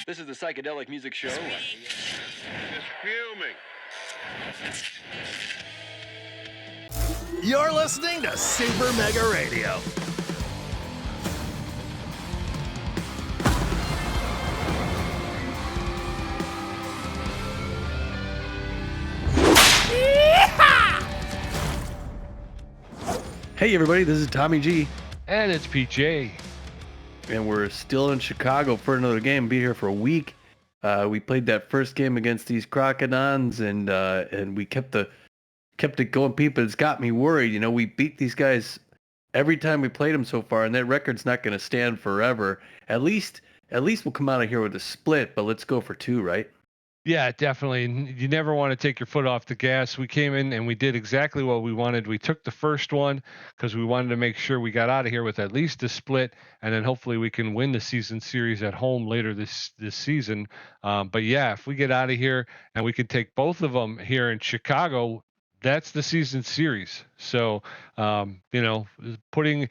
This is the Psychedelic Music Show. Just fuming. You're listening to Super Mega Radio. Hey everybody, this is Tommy G. And it's PJ. And we're still in Chicago for another game. Be here for a week. We played that first game against these Crocodons, and we kept it going. People, it's got me worried. You know, we beat these guys every time we played them so far, and that record's not going to stand forever. At least we'll come out of here with a split. But let's go for two, right? Yeah, definitely. You never want to take your foot off the gas. We came in and we did exactly what we wanted. We took the first one because we wanted to make sure we got out of here with at least a split, and then hopefully we can win the season series at home later this season. But yeah, if we get out of here and we can take both of them here in Chicago, that's the season series. So, putting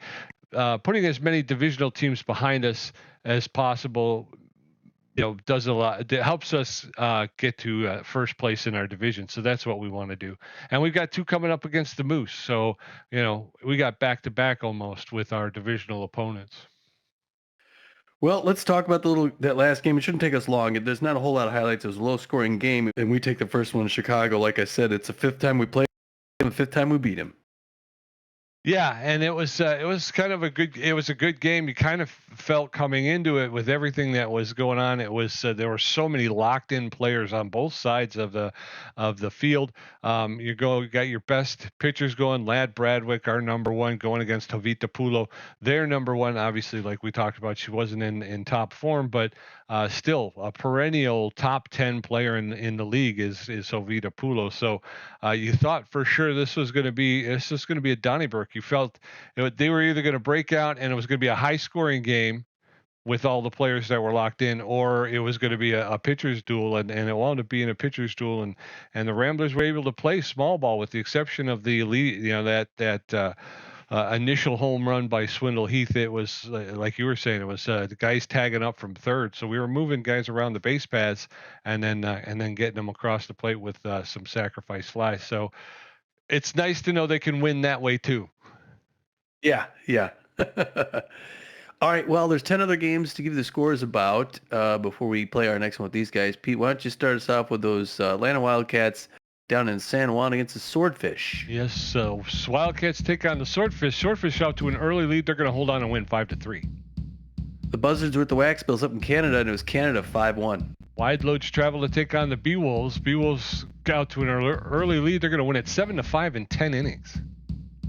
as many divisional teams behind us as possible, does a lot. It helps us get to first place in our division. So that's what we want to do. And we've got two coming up against the Moose. So, we got back-to-back almost with our divisional opponents. Well, let's talk about that last game. It shouldn't take us long. There's not a whole lot of highlights. It was a low-scoring game, and we take the first one in Chicago. Like I said, it's the fifth time we played him, the fifth time we beat him. Yeah, and it was a good game. You kind of felt coming into it with everything that was going on. It was there were so many locked in players on both sides of the field. You got your best pitchers going. Lad Bradwick, our number one, going against Jovita Pulo. Their number one, obviously, like we talked about, she wasn't in top form, but still a perennial top 10 player in the league is Jovita Pulo. So you thought for sure this was going to be a Donnybrook. You felt they were either going to break out and it was going to be a high-scoring game with all the players that were locked in, or it was going to be a pitcher's duel, and it wound up being a pitcher's duel, and the Ramblers were able to play small ball with the exception of the lead, that initial home run by Swindle Heath. It was like you were saying, it was the guys tagging up from third, so we were moving guys around the base paths and then getting them across the plate with some sacrifice flies. So it's nice to know they can win that way too. Yeah. All right, well, there's 10 other games to give you the scores about before we play our next one with these guys. Pete, why don't you start us off with those Atlanta Wildcats down in San Juan against the Swordfish? Yes, so Wildcats take on the Swordfish. Swordfish out to an early lead. They're going to hold on and win 5-3. The Buzzards were at the Wax Bills up in Canada, and it was Canada 5-1. Wide Loads travel to take on the B-Wolves. B-Wolves out to an early lead. They're going to win at 7-5 in 10 innings.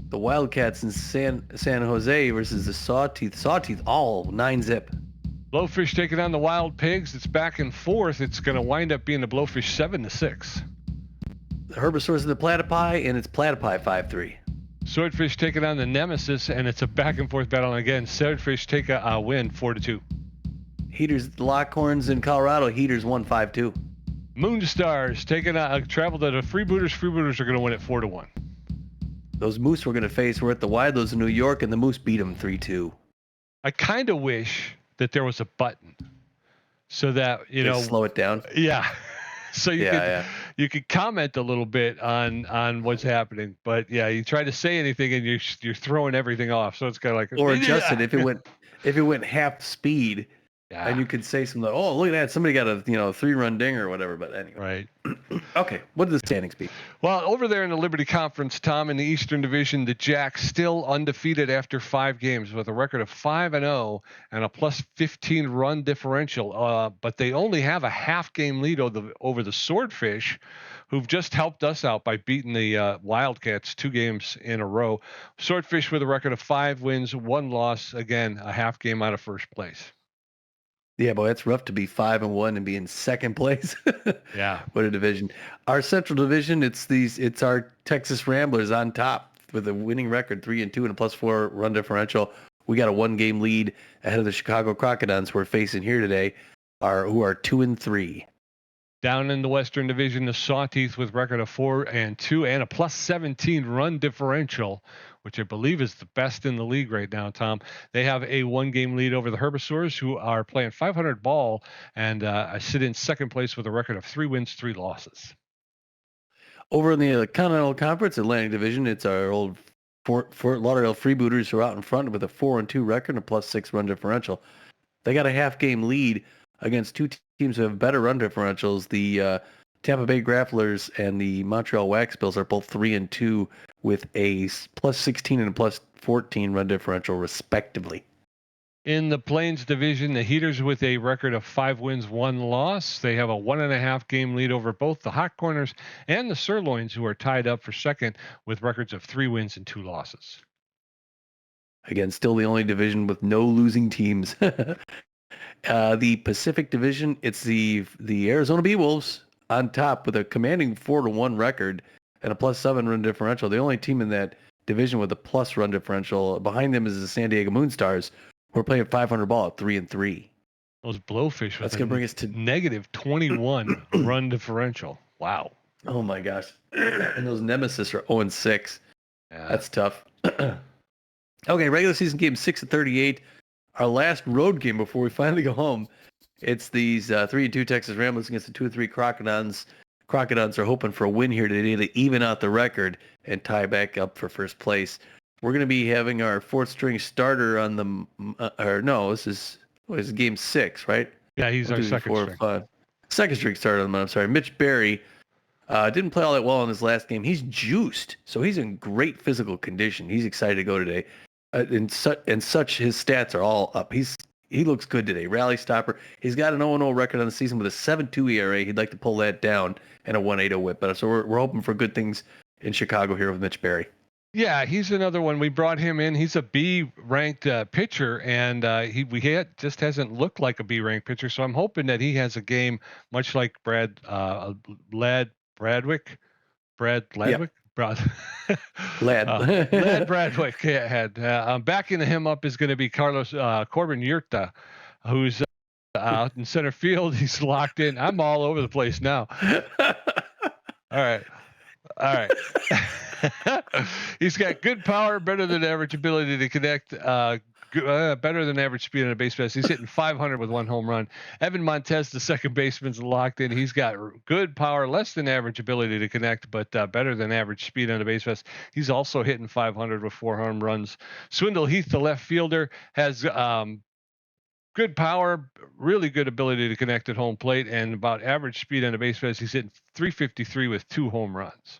The Wildcats in San Jose versus the Sawteeth. Sawteeth all 9-zip. Blowfish taking on the Wild Pigs. It's back and forth. It's going to wind up being the Blowfish 7-6. The Herbisaurs in the Platypi, and it's Platypi 5-3. Swordfish taking on the Nemesis, and it's a back and forth battle. And again, Swordfish take a win 4-2. Heaters, the Lockhorns in Colorado. Heaters 1-5-2. Moonstars taking travel to the Freebooters. Freebooters are going to win at 4-1. Those Moose we're going to face were at the Widelows in New York, and the Moose beat them 3-2. I kind of wish that there was a button so that, slow it down. Yeah. So you could comment a little bit on what's happening, but yeah, you try to say anything and you're throwing everything off. So it's kind of like, or adjust it if it went half speed. Yeah. And you could say something like, oh, look at that. Somebody got a 3-run dinger or whatever. But anyway. Right. Okay. What did the standings be? Well, over there in the Liberty Conference, Tom, in the Eastern Division, the Jacks still undefeated after 5 games with a record of 5-0 and a plus 15 run differential. But they only have a half game lead over the Swordfish, who've just helped us out by beating the Wildcats 2 games in a row. Swordfish with a record of 5 wins, 1 loss. Again, a half game out of first place. Yeah, boy, it's rough to be 5-1 and be in second place. Yeah. What a division. Our Central Division, it's our Texas Ramblers on top with a winning record, 3-2 and a plus 4 run differential. We got a 1-game lead ahead of the Chicago Crocodons we're facing here today, who are 2-3. Down in the Western Division, the Sawteeth with record of 4-2 and a plus 17 run differential, which I believe is the best in the league right now, Tom. They have a 1-game lead over the Herbivores, who are playing 500 ball and sit in second place with a record of 3 wins, 3 losses. Over in the Continental Conference Atlantic Division, it's our old Fort Lauderdale Freebooters who are out in front with a 4-2 record and a plus 6 run differential. They got a half-game lead against two teams who have better run differentials. The Tampa Bay Grapplers and the Montreal Wax Bills are both 3-2 with a plus 16 and a plus 14 run differential, respectively. In the Plains Division, the Heaters with a record of 5 wins, 1 loss. They have a 1.5 game lead over both the Hot Corners and the Sirloins, who are tied up for second with records of 3 wins and 2 losses. Again, still the only division with no losing teams. The Pacific Division, it's the Arizona Beewolves on top with a commanding 4-1 record and a plus 7 run differential. The only team in that division with a plus run differential. Behind them is the San Diego Moonstars, who are playing 500 ball at 3-3. Those Blowfish. That's going to bring us to negative 21 run differential. Wow. Oh my gosh. And those Nemesis are 0-6. Yeah. That's tough. Okay, regular season game 6-38. Our last road game before we finally go home. It's these 3-2 Texas Ramblers against the 2-3 Crocodons. Crocodons are hoping for a win here today to even out the record and tie back up for first place. We're going to be having our fourth string starter on the, this is game 6, right? Yeah, he's our second string. Second string starter on the, I'm sorry. Mitch Berry didn't play all that well in his last game. He's juiced, so he's in great physical condition. He's excited to go today. And such, his stats are all up. He looks good today. Rally stopper. He's got an 0-0 record on the season with a 7.2 ERA. He'd like to pull that down and a 1.80 whip. But so we're hoping for good things in Chicago here with Mitch Berry. Yeah, he's another one. We brought him in. He's a B-ranked pitcher, and just hasn't looked like a B-ranked pitcher. So I'm hoping that he has a game much like Brad Bradwick. Yep. Lad Bradwick had. Backing him up is going to be Carlos Corbin Yurta, who's out in center field. He's locked in. I'm all over the place now. All right. He's got good power, better than average ability to connect, better than average speed on a base pass. He's hitting 500 with 1 home run. Evan Montez, the second baseman's locked in. He's got good power, less than average ability to connect, but better than average speed on a base pass. He's also hitting 500 with 4 home runs. Swindle Heath, the left fielder, has good power, really good ability to connect at home plate, and about average speed on a base pass. He's hitting 353 with 2 home runs.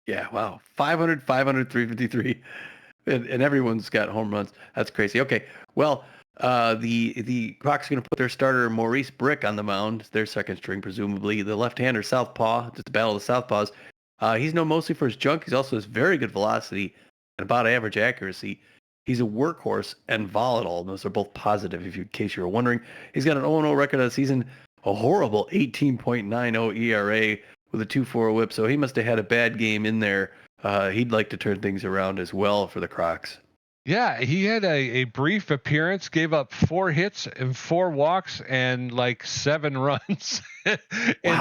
Yeah, wow. 500, 353. And everyone's got home runs. That's crazy. Okay, well, the Crocs are going to put their starter Maurice Brick on the mound, their second string, presumably. The left-hander Southpaw, just a battle of the Southpaws. He's known mostly for his junk. He's also has very good velocity and about average accuracy. He's a workhorse and volatile. Those are both positive, in case you were wondering. He's got an 0-0 record of the season, a horrible 18.90 ERA with a 2.4 whip. So he must have had a bad game in there. He'd like to turn things around as well for the Crocs. Yeah, he had a brief appearance, gave up 4 hits and 4 walks and like 7 runs in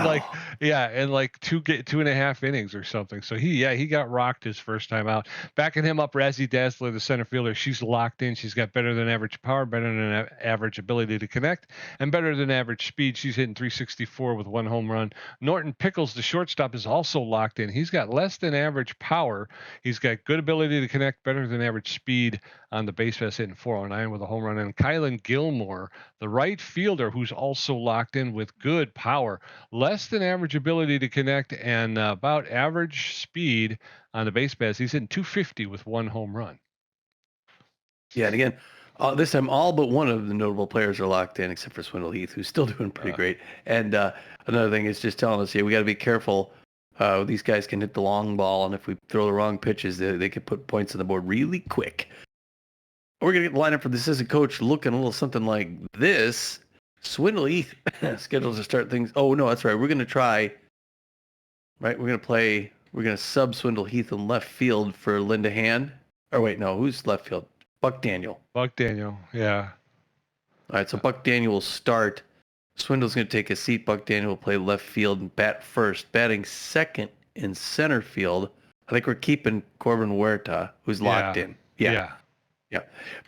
like 2.5 innings or something. So he got rocked his first time out. Backing him up, Razzie Dazzler, the center fielder. She's locked in. She's got better than average power, better than average ability to connect, and better than average speed. She's hitting 364 with 1 home run. Norton Pickles, the shortstop, is also locked in. He's got less than average power. He's got good ability to connect, better than average speed on the base pass, hitting 409 with a home run. And Kylan Gilmore, the right fielder, who's also locked in with good power, less than average ability to connect, and about average speed on the base pass. He's hitting 250 with 1 home run. Yeah, and again, this time all but one of the notable players are locked in, except for Swindle Heath, who's still doing pretty great. And another thing is just telling us, we got to be careful. These guys can hit the long ball, and if we throw the wrong pitches, they can put points on the board really quick. We're going to get the lineup for the assistant coach looking a little something like this. Swindle Heath scheduled to start things. Oh, no, that's right. We're going to try, right? We're going to sub Swindle Heath in left field for Linda Hand. Or wait, no, who's left field? Buck Daniel. Yeah. All right, so Buck Daniel will start. Swindle's going to take a seat. Buck Daniel will play left field and bat first. Batting second in center field. I think we're keeping Corbin Huerta, who's locked in. Yeah.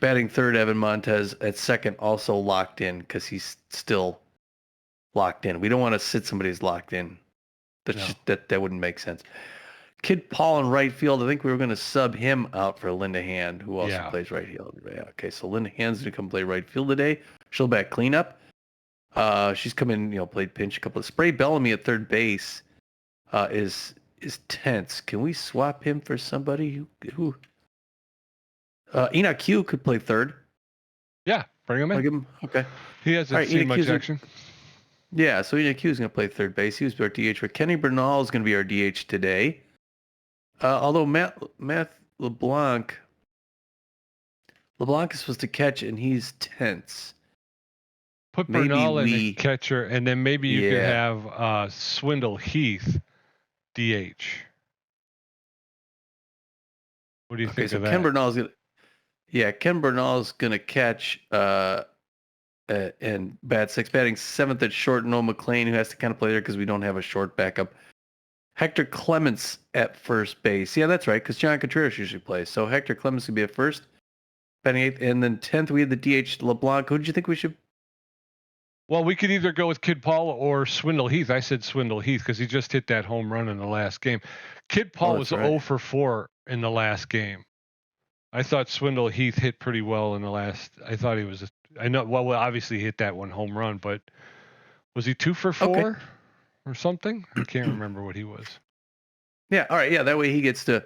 Batting third, Evan Montez at second, also locked in because he's still locked in. We don't want to sit somebody who's locked in. That wouldn't make sense. Kid Paul in right field. I think we were going to sub him out for Linda Hand, who also plays right field. Yeah, okay, so Linda Hand's going to come play right field today. She'll bat cleanup. She's come in, played pinch a couple of. Spray Bellamy at third base is tense. Can we swap him for somebody who Enoch Q could play third? Yeah, bring him in. I'll give him, okay. He hasn't seen much action. Yeah, so Enoch Q is going to play third base. He was our DH. But Kenny Bernal is going to be our DH today. Although Matt LeBlanc is supposed to catch, and he's tense. Put Bernal in the catcher, and then maybe you could have Swindle Heath DH. What do you think of that? Ken Bernal's gonna catch and bat six, batting seventh at short. Noah McLean, who has to kind of play there because we don't have a short backup. Hector Clements at first base. Yeah, that's right, because John Contreras usually plays. So Hector Clements could be at first, batting eighth, and then 10th we had the DH LeBlanc. Who did you think we should? Well, we could either go with Kid Paul or Swindle Heath. I said Swindle Heath because he just hit that home run in the last game. Kid Paul was 0 for 4 in the last game. I thought Swindle Heath hit pretty well in the last. I thought he was. Obviously he hit that one home run, but was he 2 for 4 or something? I can't remember what he was. Yeah. All right. Yeah. That way he gets to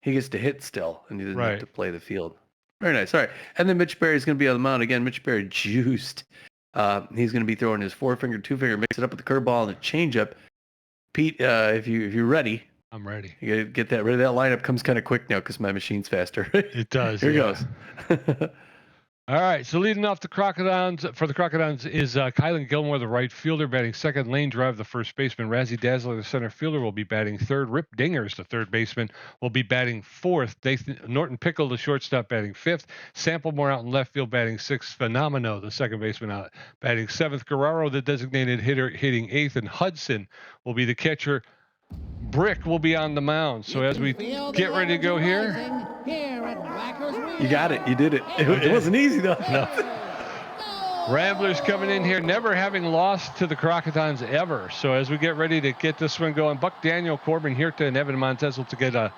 hit still, and he doesn't have to play the field. Very nice. All right. And then Mitch Berry's going to be on the mound again. Mitch Berry juiced. He's going to be throwing his 4-finger, 2-finger, mix it up with the curveball and a changeup. Pete, if you're ready, I'm ready. You got to get that ready. That lineup comes kind of quick now because my machine's faster. It does. Here goes. All right, so leading off the Crocodons is Kylan Gilmore, the right fielder, batting second. Lane Drive, the first baseman. Razzie Dazzler, the center fielder, will be batting third. Rip Dingers, the third baseman, will be batting fourth. Norton Pickle, the shortstop, batting fifth. Samplemore out in left field, batting sixth. Phenomeno, the second baseman, out batting seventh. Guerrero, the designated hitter, hitting eighth. And Hudson will be the catcher. Brick will be on the mound. So as we get ready to go here. You got it. You did it. It wasn't easy, though. No. Ramblers coming in here, never having lost to the Crocodons ever. So as we get ready to get this one going, Buck Daniel, Corbin Huerta, and Evan Montez will to get a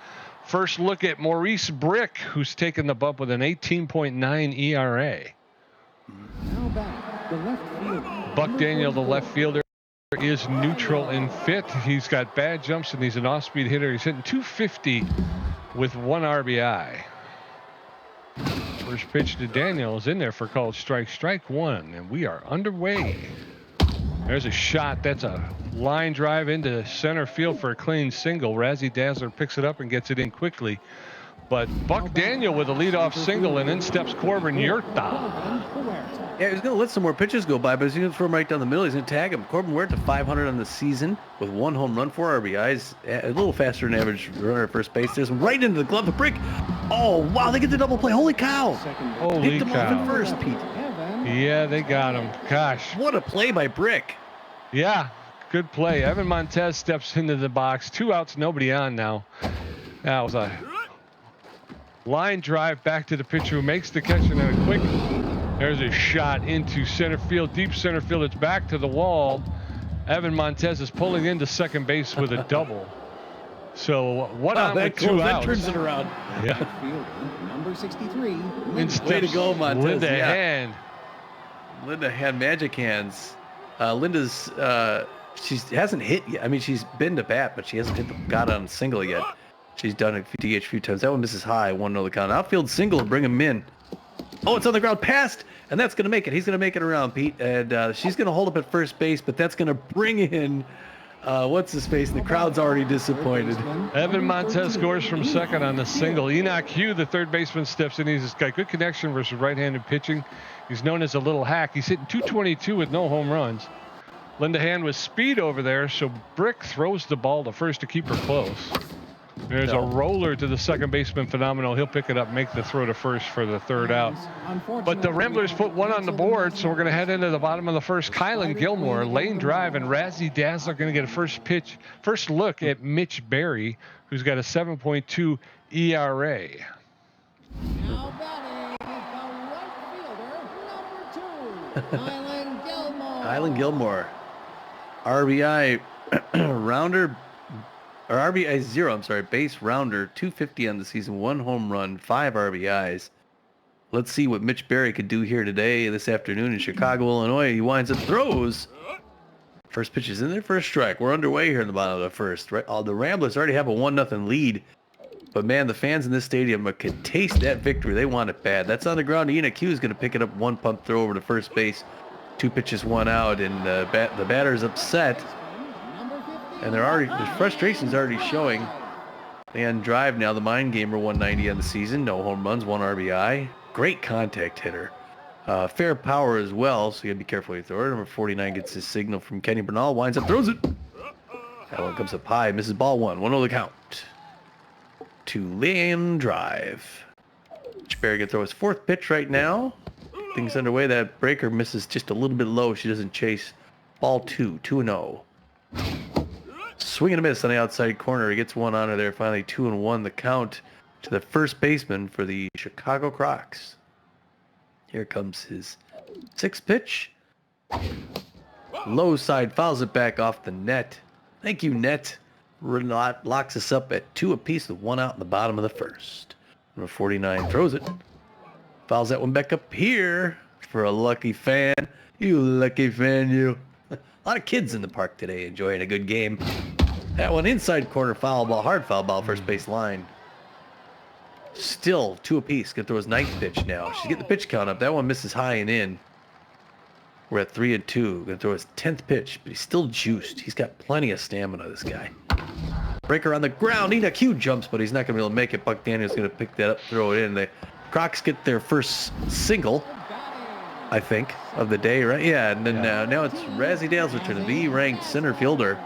first look at Maurice Brick, who's taken the bump with an 18.9 ERA. Buck Daniel, the left fielder, is neutral and fit. He's got bad jumps, and he's an off-speed hitter. He's hitting 250 with 1 RBI. First pitch to Daniel is in there for called strike one, and we are underway. There's a shot. That's a line drive into center field for a clean single. Razzie Dazzler picks it up and gets it in quickly. But Buck Daniel with a leadoff single, and in steps Corbin Huerta. Yeah, he's going to let some more pitches go by, but he's going to throw him right down the middle. He's going to tag him. Corbin Huerta, 500 on the season with 1 home run, 4 RBIs. A little faster than average runner at first base. There's right into the glove of Brick. Oh, wow, they get the double play. Holy cow. Holy cow. Him off at first, Pete. Yeah, they got him. Gosh. What a play by Brick. Yeah, good play. Evan Montez steps into the box. 2 outs, nobody on now. That was a line drive back to the pitcher who makes the catch, and then a quick. There's a shot into center field, deep center field. It's back to the wall. Evan Montez is pulling into second base with a double. So what on with 2 outs? That turns it around. Yeah. Number 63. Way to go, Montez. Linda Hand. Linda had magic hands. Linda's she hasn't hit yet. I mean, she's been to bat, but she hasn't got on single yet. She's done it DH a few times. That one misses high. 1-0 the count. Outfield single, bring him in. Oh, it's on the ground, passed, and that's going to make it. He's going to make it around, Pete, and she's going to hold up at first base, but that's going to bring in what's his face, and the crowd's already disappointed. Evan Montez scores from second on the single. Enoch Hugh, the third baseman, steps in. He's got good connection versus right-handed pitching. He's known as a little hack. He's hitting 222 with no home runs. Linda Hand with speed over there, so Brick throws the ball to first to keep her close. There's No. a roller to the second baseman, Phenomenal. He'll pick it up, make the throw to first for the third out. But the Ramblers put one on the board, so we're going to head into the bottom of the first. Kylan Gilmore, lane drive, and Razzie Dazzler going to get a first look at Mitch Berry, who's got a 7.2 ERA. Now batting, the right fielder, number 2, Kylan Gilmore. Kylan Gilmore, RBI rounder, or RBI 0, I'm sorry, base rounder, 250 on the season, 1 home run, 5 RBIs. Let's see what Mitch Berry could do here today, this afternoon in Chicago, Illinois. He winds up throws. First pitch is in there for a strike. We're underway here in the bottom of the first. Right? The Ramblers already have a 1-0 lead. But man, the fans in this stadium could taste that victory. They want it bad. That's on the ground. Enoch Hughes is going to pick it up, 1 pump throw over to first base. 2 pitches, 1 out, and the batter's upset. And their frustration's already showing. And drive now, the mind gamer, 190 on the season. No home runs, 1 RBI. Great contact hitter. Fair power as well, so you gotta be careful when you throw it. Number 49 gets his signal from Kenny Bernal, winds up, throws it. That one comes up high, misses ball 1. 1-0 the count. To land drive. Mitch Berry gonna throw his 4th pitch right now. Things underway. That breaker misses just a little bit low. She doesn't chase. Ball 2, 2-0. Swing and a miss on the outside corner. He gets one on her there. Finally 2-1 the count to the first baseman for the Chicago Crocs. Here comes his 6th pitch. Low side, fouls it back off the net. Thank you, net. Renat locks us up at 2 apiece with 1 out in the bottom of the first. Number 49 throws it. Fouls that one back up here for a lucky fan. You lucky fan, you. A lot of kids in the park today enjoying a good game. That one inside corner, foul ball, hard foul ball, first base line. Still 2 apiece. Gonna throw his 9th pitch now. She's getting the pitch count up. That one misses high and in. We're at 3-2. Gonna throw his 10th pitch, but he's still juiced. He's got plenty of stamina, this guy. Breaker on the ground. Enoch Hughes jumps, but he's not gonna be able to make it. Buck Daniels gonna pick that up, throw it in. The Crocs get their first single, I think, of the day, right? Yeah, and then now it's Razzie Dazzler, the ranked center fielder.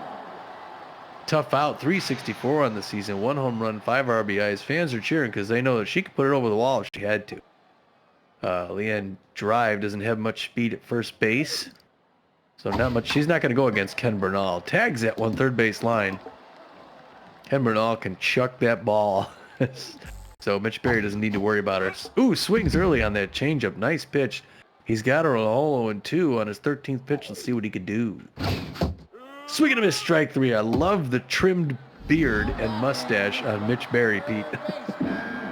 Tough out, 364 on the season, 1 home run, 5 RBIs. Fans are cheering because they know that she could put it over the wall if she had to. Leanne Drive doesn't have much speed at first base, so not much. She's not going to go against Ken Bernal. Tags that one, third base line. Ken Bernal can chuck that ball. So Mitch Berry doesn't need to worry about her. Ooh, swings early on that changeup. Nice pitch. He's got her on 0-2 on his 13th pitch. Let's see what he could do. Swing and a miss, strike 3. I love the trimmed beard and mustache on Mitch Berry, Pete.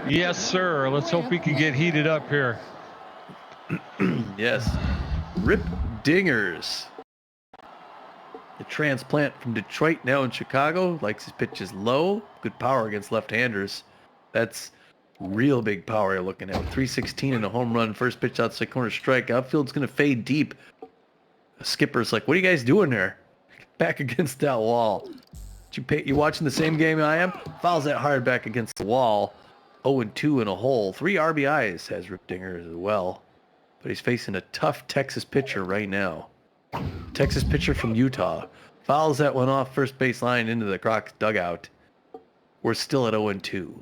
Yes, sir. Let's hope he can get heated up here. Yes. Rip Dingers. The transplant from Detroit, now in Chicago. Likes his pitches low. Good power against left-handers. That's real big power you're looking at. 316 and a home run. First pitch outside corner, strike. Outfield's going to fade deep. The skipper's like, what are you guys doing there? Back against that wall. You watching the same game I am? Fouls that hard back against the wall. 0-2 in a hole. 3 RBIs has Rip Dingers as well. But he's facing a tough Texas pitcher right now. Texas pitcher from Utah. Fouls that one off first base line into the Crocs dugout. We're still at 0-2.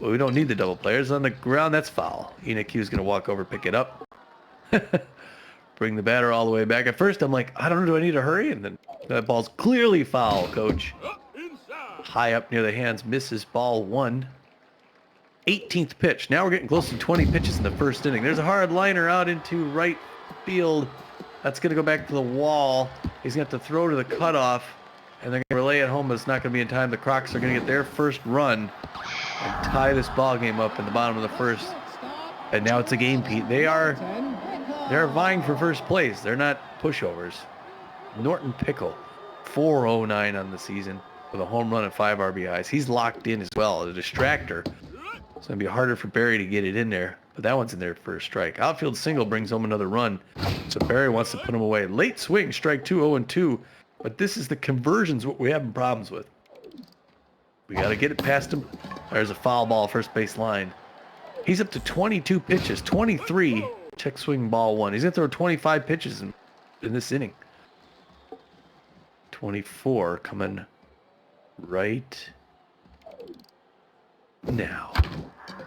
We don't need the double players on the ground. That's foul. Enoch Hughes going to walk over, pick it up. Bring the batter all the way back. At first, I'm like, I don't know, do I need to hurry? And then that ball's clearly foul, coach. High up near the hands, misses ball 1. 18th pitch. Now we're getting close to 20 pitches in the first inning. There's a hard liner out into right field. That's going to go back to the wall. He's going to have to throw to the cutoff, and they're going to relay it home, but it's not going to be in time. The Crocs are going to get their first run and tie this ball game up in the bottom of the first. And now it's a game, Pete. They're vying for first place. They're not pushovers. Norton Pickle, 409 on the season with a home run and 5 RBIs. He's locked in as well, a distractor. It's going to be harder for Barry to get it in there, but that one's in there for a strike. Outfield single brings home another run, so Barry wants to put him away. Late swing, strike 2, 0-2, but this is the conversions what we're having problems with. We got to get it past him. There's a foul ball, first base line. He's up to 22 pitches, 23. Check swing, ball 1. He's going to throw 25 pitches in this inning. 24 coming right now.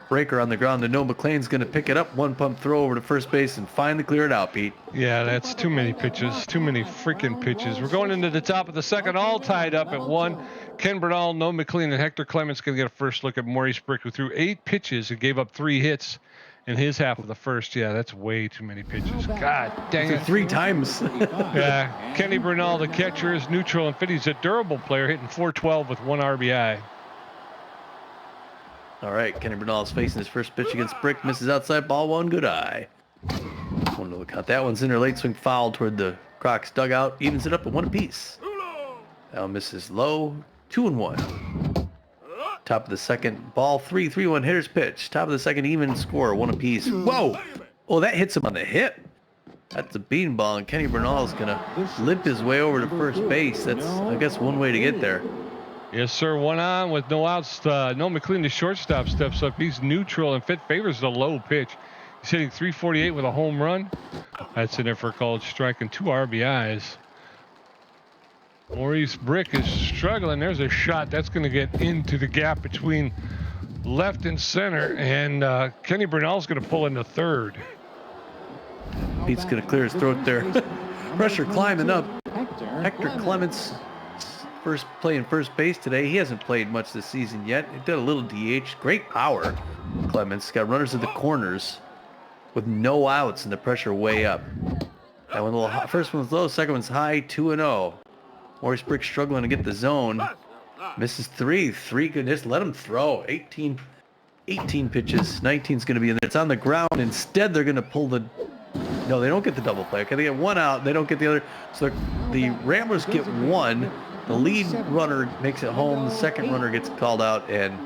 Breaker on the ground. The No McLean's going to pick it up. One pump throw over to first base and finally clear it out, Pete. Yeah, that's too many pitches. Too many freaking pitches. We're going into the top of the second, all tied up at 1. Ken Bernal, No McLean, and Hector Clements going to get a first look at Maurice Brick, who threw 8 pitches and gave up 3 hits in his half of the first. Yeah, that's way too many pitches. God dang it. 3 times. Yeah, Kenny Bernal, the catcher, is neutral and fit. He's a durable player, hitting .412 with 1 RBI. All right, Kenny Bernal is facing his first pitch against Brick. Misses outside, ball 1, good eye. One to look out. That one's in there, late swing foul toward the Crocs dugout. Evens it up at 1 apiece. That one misses low, 2-1. Top of the second, ball 3, 3-1 hitter's pitch. Top of the second, even score, 1 apiece. Whoa! Oh, that hits him on the hip. That's a beanball, and Kenny Bernal's gonna limp his way over to first base. That's, I guess, one way to get there. Yes, sir. 1 on with no outs. No McLean, the shortstop, steps up. He's neutral and fit, favors the low pitch. He's hitting .348 with a home run. That's in there for a called strike and 2 RBIs. Maurice Brick is struggling. There's a shot that's going to get into the gap between left and center, and Kenny Bernal's going to pull into third. Pete's going to clear his throat there. Pressure climbing up. Hector Clements playing first base today. He hasn't played much this season yet. He did a little DH. Great power. Clements got runners at the corners with no outs and the pressure way up. That one first one's low, second one's high, 2-0. Maurice Brick struggling to get the zone. Misses 3 could just let him throw. 18 pitches. 19's going to be in there. It's on the ground. Instead, they're going to pull the... No, they don't get the double play. Okay, they get 1 out. They don't get the other. So the Ramblers get 1. The lead runner makes it home. The second runner gets called out and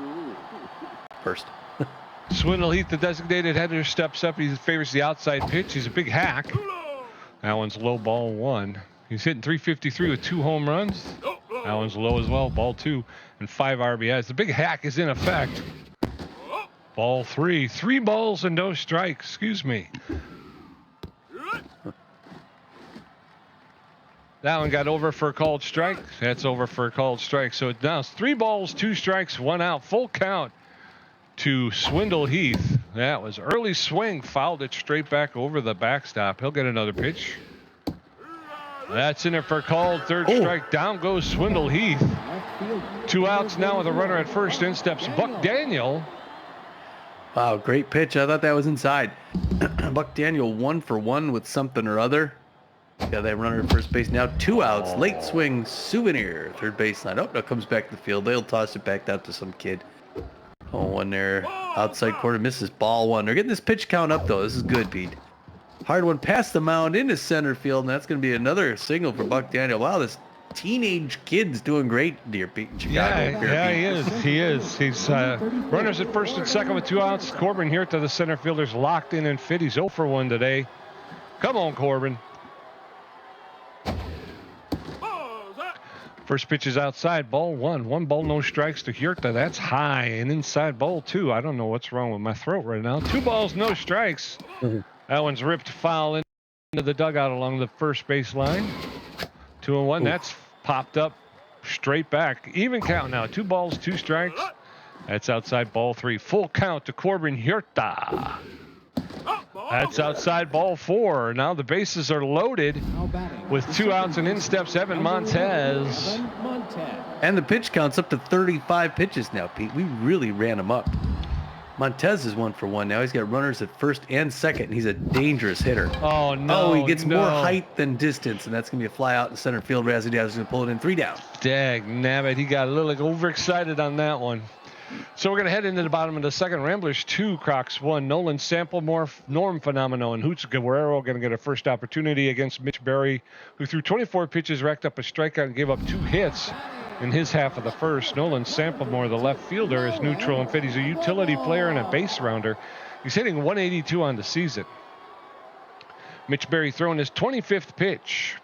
first. Swindle Heath, the designated hitter, steps up. He favors the outside pitch. He's a big hack. That one's low, ball 1. He's hitting .353 with 2 home runs. That one's low as well, ball 2 and 5 RBIs. The big hack is in effect. Ball 3. 3 balls and no strikes. Excuse me. That one got over for a called strike. That's over for a called strike. So now it's 3 balls, 2 strikes, 1 out. Full count to Swindle Heath. That was early swing. Fouled it straight back over the backstop. He'll get another pitch. That's in there for a called third strike. Down goes Swindle Heath. 2 outs now with a runner at first. In steps Buck Daniel. Wow, great pitch. I thought that was inside. Buck Daniel 1 for 1 with something or other. Got that runner at first base now. 2 outs. Late swing souvenir. Third baseline. Oh, no, comes back to the field. They'll toss it back out to some kid. Oh, 1 there. Outside corner misses, ball 1. They're getting this pitch count up though. This is good, Pete. Hard one past the mound into center field, and that's going to be another signal for Buck Daniel. Wow, this teenage kid's doing great, dear Pete, in Chicago. Yeah, he is. He is. He's runners at first and second with 2 outs. Corbin here to the center fielder's locked in and fit. He's 0 for 1 today. Come on, Corbin. First pitch is outside, ball 1. 1 ball, no strikes to Huerta. That's high. And inside, ball 2. I don't know what's wrong with my throat right now. 2 balls, no strikes. That one's ripped foul into the dugout along the first base line. 2-1. That's popped up straight back. Even count now. 2 balls, 2 strikes. That's outside, ball 3. Full count to Corbin Huerta. That's outside, ball 4. Now the bases are loaded with 2 outs, and in steps Evan Montez. And the pitch count's up to 35 pitches now, Pete. We really ran him up. Montez is 1 for 1 now. He's got runners at first and second, and he's a dangerous hitter. Oh, no. Oh, he gets more height than distance, and that's going to be a fly out in center field. Razzie Diaz is going to pull it in 3 down. Dag nabbit. He got a little overexcited on that one. So we're going to head into the bottom of the second. Ramblers 2, Crocs 1. Nolan Samplemore, Norm Phenomenal, and Hoots Guerrero going to get a first opportunity against Mitch Berry, who threw 24 pitches, racked up a strikeout, and gave up 2 hits in his half of the first. Nolan Samplemore, the left fielder, is neutral and fit. He's a utility player and a base rounder. He's hitting 182 on the season. Mitch Berry throwing his 25th pitch.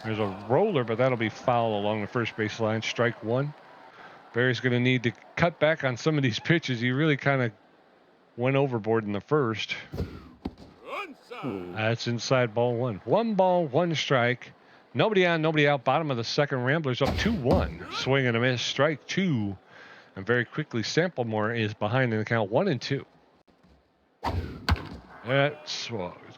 There's a roller, but that'll be foul along the first base line. Strike 1. Berry's going to need to cut back on some of these pitches. He really kind of went overboard in the first. That's inside, ball 1. 1 ball, 1 strike. Nobody on, nobody out. Bottom of the second. Ramblers up 2-1. Swing and a miss. Strike 2 And very quickly, Samplemore is behind in the count 1-2. That's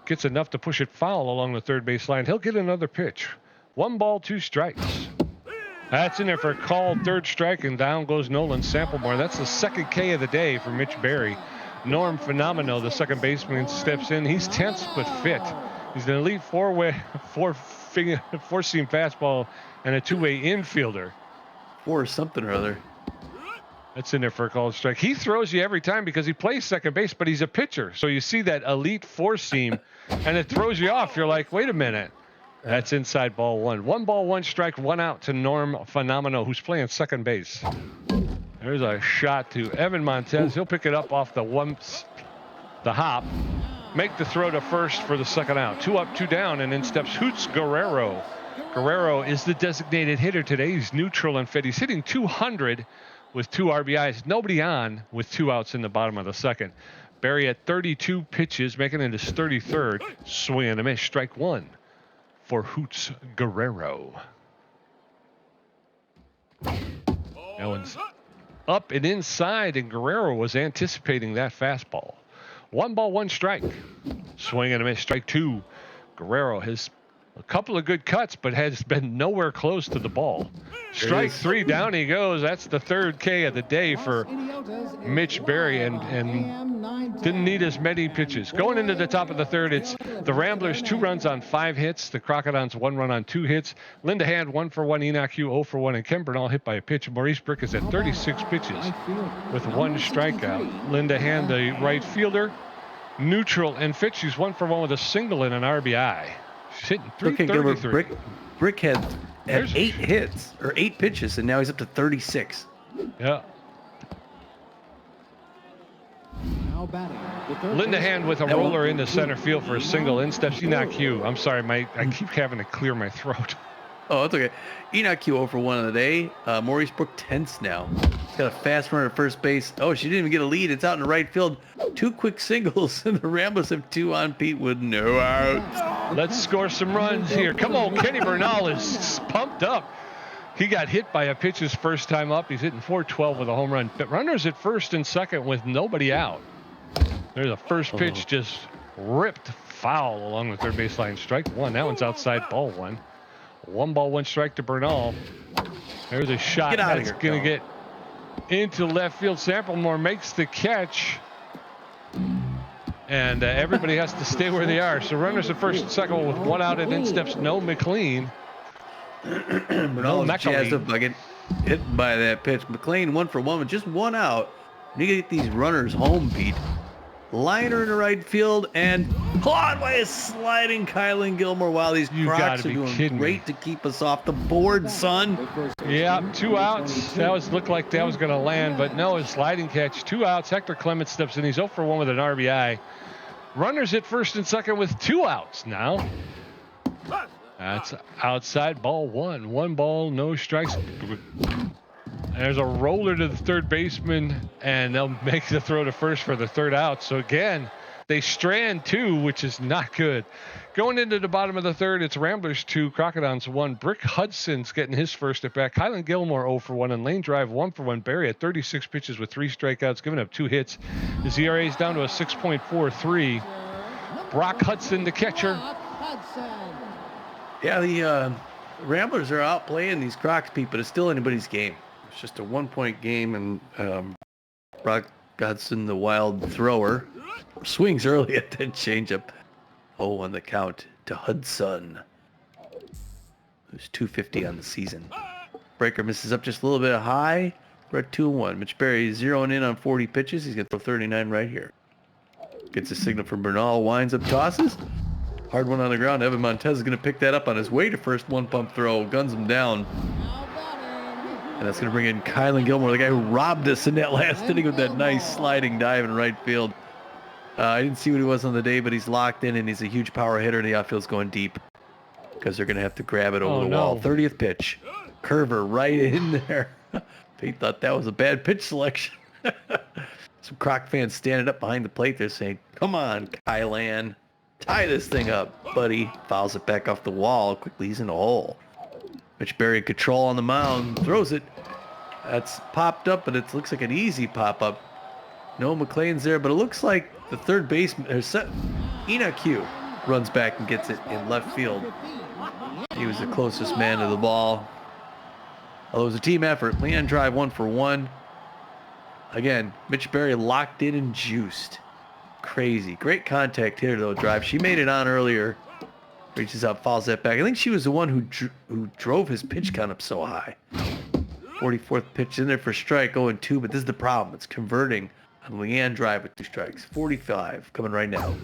gets enough to push it foul along the third base line. He'll get another pitch. 1 ball, 2 strikes. That's in there for a called third strike, and down goes Nolan Samplemore. That's the second K of the day for Mitch Berry. Norm Phenomeno, the second baseman, steps in. He's tense but fit. He's an elite four-seam fastball and a two-way infielder. Or something or other. That's in there for a called strike. He throws you every time because he plays second base, but he's a pitcher. So you see that elite four-seam, and it throws you off. You're like, wait a minute. That's inside ball 1. 1 ball, 1 strike, 1 out to Norm Phenomeno, who's playing second base. There's a shot to Evan Montez. He'll pick it up off the hop. Make the throw to first for the second out. 2 up, 2 down, and in steps Hoots Guerrero. Guerrero is the designated hitter today. He's neutral and fit. He's hitting 200 with 2 RBIs. Nobody on with 2 outs in the bottom of the second. Berry at 32 pitches, making it his 33rd. Swing and a miss. Strike 1 for Hoots Guerrero. That one's up and inside, and Guerrero was anticipating that fastball. 1 ball, 1 strike. Swing and a miss. Strike 2. Guerrero has a couple of good cuts, but has been nowhere close to the ball. Strike 3, down he goes. That's the third K of the day for Mitch Berry, and didn't need as many pitches. Going into the top of the third, it's the Ramblers 2 runs on 5 hits. The Crocodons 1 run on 2 hits. Linda Hand 1 for 1. Enoch Hugh 0 for 1. And Ken Bernal hit by a pitch. Maurice Brick is at 36 pitches with 1 strikeout. Linda Hand, the right fielder, neutral and fit. She's 1 for 1 with a single and an RBI. She's hitting 333. Brick had 8 hits or 8 pitches, and now he's up to 36. Yeah. Linda Hand with a roller into center field for a single. In steps Enoch Hugh. I'm sorry, I keep having to clear my throat. Oh, it's okay. Enoch Hugh 0 for 1 of the day. Maurice Brook tense now. He's got a fast runner at first base. Oh, she didn't even get a lead. It's out in the right field. 2 quick singles, and the Ramblers have 2 on Pete with no outs. Let's score some runs here. Come on, Kenny Bernal is pumped up. He got hit by a pitch his first time up. He's hitting .412 with a home run. But runners at first and second with nobody out. There's a first pitch just ripped foul along the third baseline. Strike 1. That one's outside ball 1. 1 ball, 1 strike to Bernal. There's a shot that's going to get into left field. Samplemore makes the catch. And everybody has to stay where they are. So runners at first and second with 1 out, and in steps No McLean. Bernal jazzed up by getting hit by that pitch. McLean 1 for 1 with just 1 out. You get these runners home, Pete. Liner in the right field, and clawed by a sliding Kylan Gilmore. While these Crocs are doing great to keep us off the board, son. Yeah, 2 outs. That looked like that was going to land, but no, a sliding catch. 2 outs. Hector Clements steps in. He's 0 for 1 with an RBI. Runners at first and second with 2 outs now. That's outside ball 1. 1 ball, no strikes. There's a roller to the third baseman, and they'll make the throw to first for the 3rd out. So again, they strand 2, which is not good. Going into the bottom of the 3rd, it's Ramblers 2, Crocodons 1. Brick Hudson's getting his first at bat. Kylan Gilmore 0 for 1, and Lane Drive 1 for 1. Berry at 36 pitches with 3 strikeouts, giving up 2 hits. His ERA is down to a 6.43. Brock Hudson, the catcher. Yeah, the Ramblers are out playing these Crocs, Pete, but it's still anybody's game. It's just a 1-point game, and Brock Hudson, the wild thrower, swings early at that changeup. 0 on the count to Hudson, who's 250 on the season. Breaker misses up just a little bit high. We're at 2-1. Mitch Berry zeroing in on 40 pitches. He's going to throw 39 right here. Gets a signal from Bernal, winds up, tosses. Hard one on the ground. Evan Montez is going to pick that up on his way to first. 1-pump throw, guns him down. And that's going to bring in Kylan Gilmore, the guy who robbed us in that last inning with that nice sliding dive in right field. I didn't see what he was on the day, but he's locked in, and he's a huge power hitter, and the outfield's going deep because they're going to have to grab it over the wall. 30th pitch. Curver right in there. Pete thought that was a bad pitch selection. Some Croc fans standing up behind the plate. They're saying, come on, Kylan. Tie this thing up, buddy. Fouls it back off the wall. Quickly, he's in a hole. Mitch Berry in control on the mound. Throws it. That's popped up, but it looks like an easy pop-up. No McLean's there, but it looks like the third baseman, Enoch Q, runs back and gets it in left field. He was the closest man to the ball. Although it was a team effort. Leon drive 1 for 1. Again, Mitch Berry locked in and juiced. Crazy. Great contact hitter, though, drive. She made it on earlier. Reaches out, fouls that back. I think she was the one who drove his pitch count up so high. 44th pitch in there for strike, 0-2, but this is the problem. It's converting on Leanne drive with 2 strikes. 45 coming right now.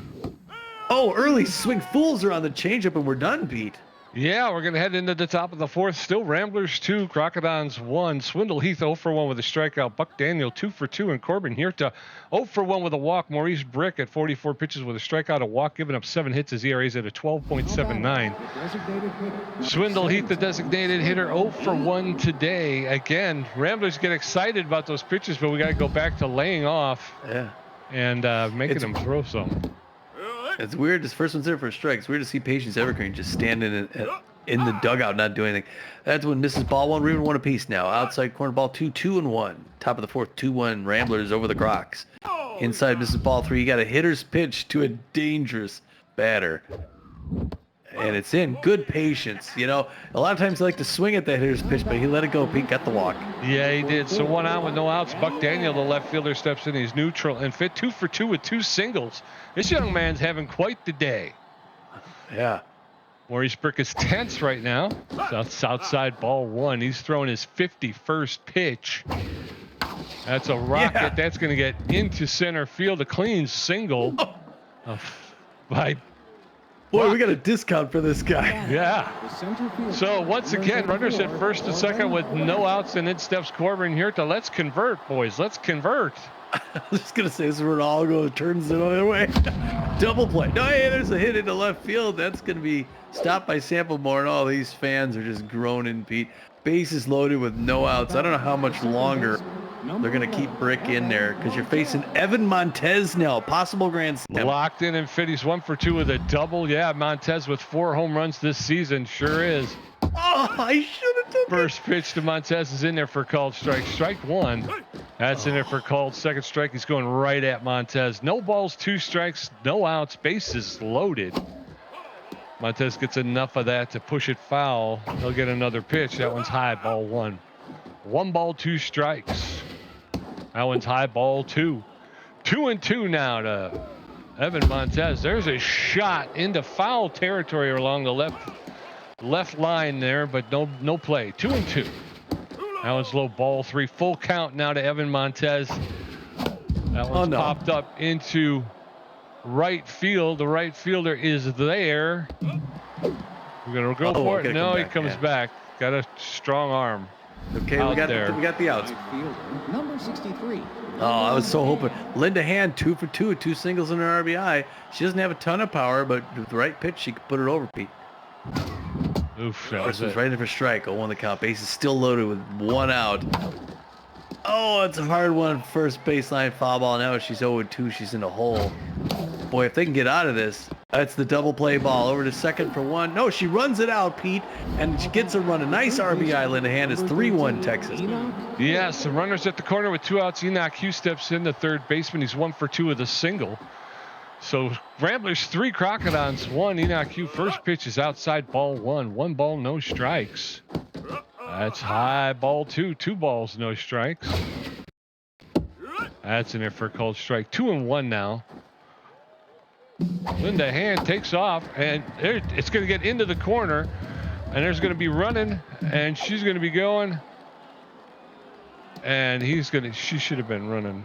Oh, early swing fools are on the changeup, and we're done, Pete. Yeah, we're going to head into the top of the 4th. Still Ramblers 2, Crocodons 1. Swindle Heath 0 for 1 with a strikeout. Buck Daniel 2 for 2. And Corbin Hirta 0 for 1 with a walk. Maurice Brick at 44 pitches with a strikeout, a walk, giving up 7 hits. His ERA is at a 12.79. Swindle Heath, the designated hitter, 0 for 1 today. Again, Ramblers get excited about those pitches, but we got to go back to laying off and making them throw some. It's weird. This first one's there for a strike. It's weird to see Patience Evergreen just standing in the dugout, not doing anything. That's when misses ball 1. We're even 1 apiece now. Outside corner ball 2, 2-1. Top of the 4th, 2-1. Ramblers over the Crocs. Inside misses ball 3. You got a hitter's pitch to a dangerous batter. And it's in. Good patience. You know, a lot of times they like to swing at that hitter's pitch, but he let it go. Pete got the walk. Yeah, he did. So 1 out with no outs. Buck Daniel, the left fielder, steps in. He's neutral and fit. 2 for 2 with 2 singles. This young man's having quite the day. Yeah. Maurice Brick is tense right now. Outside ball 1. He's throwing his 51st pitch. That's a rocket. Yeah. That's going to get into center field. A clean single by... Boy, we got a discount for this guy. Yeah. So once again, runners at first and second with no outs, and in steps Corbin Hirta. Let's convert, boys. Let's convert. I was just going to say, this is where it all goes. Turns the other way. Double play. No, hey, there's a hit into left field. That's going to be stopped by Samplemore, and all these fans are just groaning, Pete. Bases loaded with no outs. I don't know how much longer they're going to keep Brick in there because you're facing Evan Montez now. Possible grand slam. Locked in and fit. He's 1 for 2 with a double. Yeah, Montez with 4 home runs this season. Sure is. Oh, I should have took First pitch to Montez is in there for called strike. Strike 1. That's in there for called. Second strike. He's going right at Montez. No balls, 2 strikes, no outs. Bases loaded. Montez gets enough of that to push it foul. He'll get another pitch. That one's high, ball 1. 1 ball, 2 strikes. That one's high, ball 2. 2-2 now to Evan Montez. There's a shot into foul territory along the left line there, but no play. 2-2. That one's low, ball 3. Full count now to Evan Montez. That one's popped up into right field. The right fielder is there. We're gonna go for it. No, he comes back. Got a strong arm. Okay, we got the outs. Number 63. Oh, I was so hoping. Linda Hand, 2 for 2 with 2 singles and an RBI. She doesn't have a ton of power, but with the right pitch, she could put it over, Pete. Oof, that was right in for strike. 0-1 the count. Base is still loaded with 1 out. Oh, it's a hard one. First baseline foul ball. Now she's 0-2. She's in a hole. Boy, if they can get out of this, that's the double play ball. Over to second for 1. No, she runs it out, Pete, and she gets a run. A nice RBI. Linda Hand is 3-1 Texas. Yes, the runners at the corner with 2 outs. Enoch Hugh steps in, the third baseman. He's 1 for 2 with a single. So Ramblers 3, Crocodons 1. Enoch Hugh, first pitch is outside, ball 1. 1 ball, no strikes. That's high, ball 2. 2 balls, no strikes. That's in there for a called strike. 2-1 now. Linda Hand takes off, and it's going to get into the corner, and there's going to be running, and she's going to be going, and she should have been running.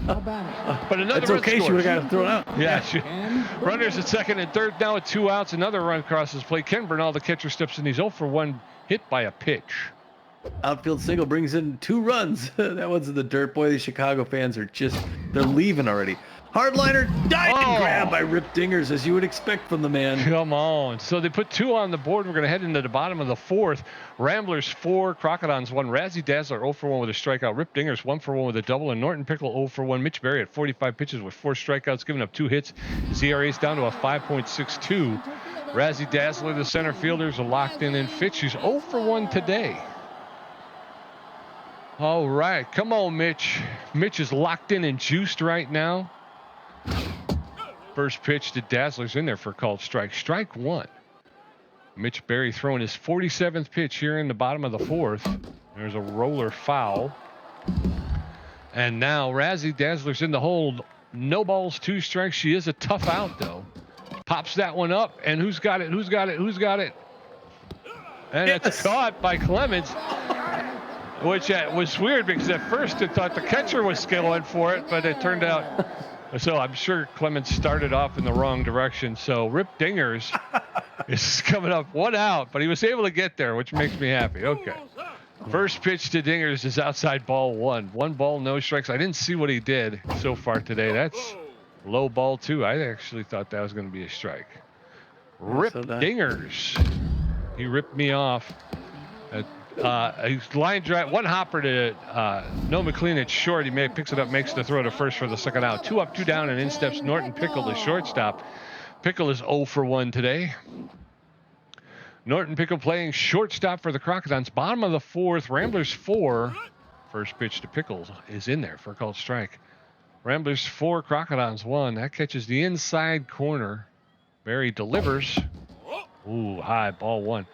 How about it? But another That's run okay. scores. She would have got thrown out. Yeah. Runners at second and third now with 2 outs. Another run crosses play. Ken Bernal, the catcher, steps in. He's 0 for 1, hit by a pitch. Outfield single brings in 2 runs. That one's in the dirt. Boy, these Chicago fans are they're leaving already. Hardliner diving grab by Rip Dingers, as you would expect from the man. Come on. So they put 2 on the board. We're going to head into the bottom of the 4th. Ramblers 4, Crocodons 1. Razzie Dazzler 0 for 1 with a strikeout. Rip Dingers 1 for 1 with a double. And Norton Pickle 0 for 1. Mitch Berry at 45 pitches with 4 strikeouts, giving up 2 hits. His ERA is down to a 5.62. Razzie Dazzler, the center fielders, are locked in and fit. She's 0 for 1 today. All right, come on, Mitch. Mitch is locked in and juiced right now. First pitch to Dazzler's in there for a called strike. Strike one. Mitch Berry throwing his 47th pitch here in the bottom of the fourth. There's a roller foul. And now Razzie Dazzler's in the hold. No balls, 2 strikes. She is a tough out, though. Pops that one up, and who's got it? Who's got it? Who's got it? And it's caught by Clemens, which was weird because at first it thought the catcher was going for it, but it turned out. So I'm sure Clemens started off in the wrong direction. So Rip Dingers is coming up 1 out, but he was able to get there, which makes me happy. Okay. First pitch to Dingers is outside ball 1. 1 ball, no strikes. I didn't see what he did so far today. That's low ball 2. I actually thought that was going to be a strike. Rip Dingers. He ripped me off. A line drive, 1 hopper to Noah McLean at short. He picks it up, makes the throw to first for the second out. 2 up, 2 down, and in steps Norton Pickle to shortstop. Pickle is 0 for 1 today. Norton Pickle playing shortstop for the Crocodons. Bottom of the fourth, Ramblers 4. First pitch to Pickles is in there for a called strike. Ramblers 4, Crocodons 1. That catches the inside corner. Berry delivers. Ooh, high, ball 1.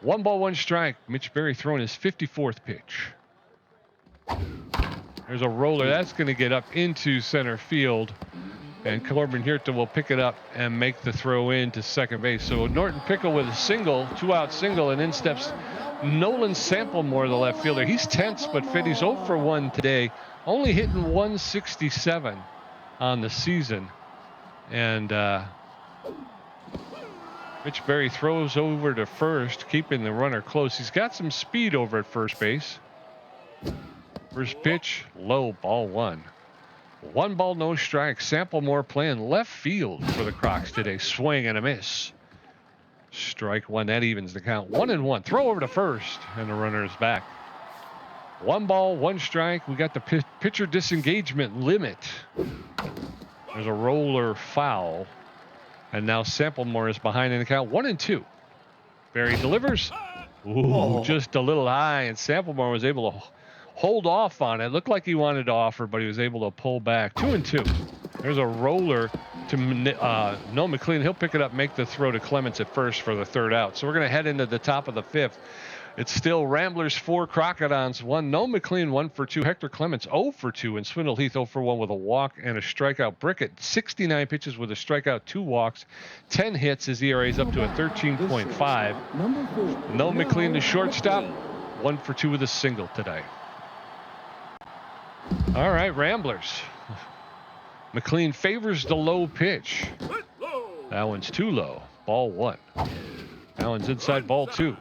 1 ball, 1 strike. Mitch Berry throwing his 54th pitch. There's a roller. That's going to get up into center field. And Corbin Hirta will pick it up and make the throw in to second base. So Norton Pickle with a single, 2-out single, and in steps Nolan Samplemore, the left fielder. He's tense but fit. He's 0 for 1 today. Only hitting 167 on the season. And Mitch Berry throws over to first, keeping the runner close. He's got some speed over at first base. First pitch, low, ball 1. 1 ball, no strike. Samplemore playing left field for the Crocs today. Swing and a miss. Strike 1. That evens the count. 1-1. Throw over to first, and the runner is back. 1 ball, 1 strike. We got the pitcher disengagement limit. There's a roller foul. And now Samplemore is behind in the count. 1-2. Berry delivers. Ooh, just a little high, and Samplemore was able to hold off on it. Looked like he wanted to offer, but he was able to pull back. 2-2. There's a roller to Noah McLean. He'll pick it up, make the throw to Clements at first for the 3rd out. So we're going to head into the top of the 5th. It's still Ramblers 4, Crocodons 1. Noah McLean 1 for 2. Hector Clements 0 for 2. And Swindle Heath 0 for 1 with a walk and a strikeout. Brickett 69 pitches with a strikeout, 2 walks, 10 hits. His ERA is up to a 13.5. Noah McLean the shortstop, 1 for 2 with a single today. All right, Ramblers. McLean favors the low pitch. That one's too low. Ball 1. That one's inside ball 2.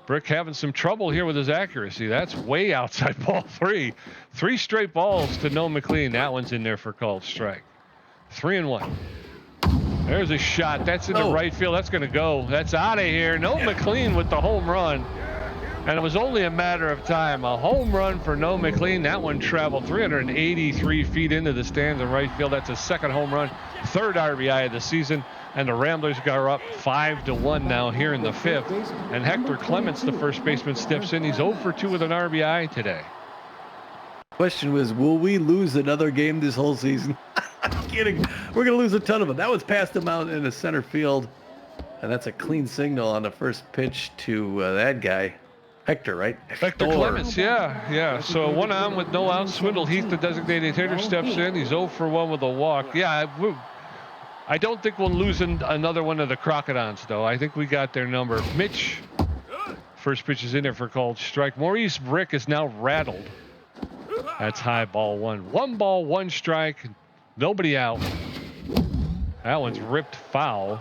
Brick having some trouble here with his accuracy. That's way outside ball 3. 3 straight balls to Noah McLean. That one's in there for called strike. 3-1. There's a shot. That's in the right field. That's going to go. That's out of here. Noah McLean with the home run. And it was only a matter of time. A home run for Noah McLean. That one traveled 383 feet into the stands in right field. That's a 2nd home run, 3rd RBI of the season. And the Ramblers got up 5-1 now here in the 5th. And Hector Clements, the first baseman, steps in. He's 0 for 2 with an RBI today. Question was, will we lose another game this whole season? I'm kidding. We're going to lose a ton of them. That was past him out in the center field. And that's a clean signal on the first pitch to that guy. Hector, right? Hector Clements, yeah. So 1 on with no out. Swindle Heath, the designated hitter, steps in. He's 0 for 1 with a walk. Yeah, I don't think we'll lose another one of the Crocodons, though. I think we got their number. Mitch, first pitch is in there for called strike. Maurice Brick is now rattled. That's high, ball 1. 1 ball, 1 strike. Nobody out. That one's ripped foul.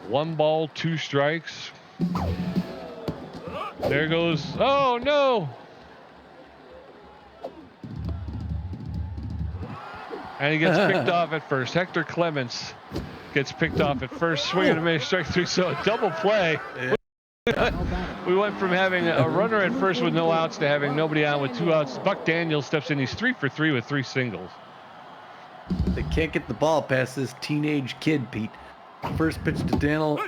1 ball, 2 strikes. There goes. Oh, no. And he gets picked off at first. Hector Clements gets picked off at first. Swing and a miss, strike 3. So a double play. We went from having a runner at first with no outs to having nobody on with 2 outs. Buck Daniels steps in. He's 3 for 3 with 3 singles. They can't get the ball past this teenage kid, Pete. First pitch to Daniel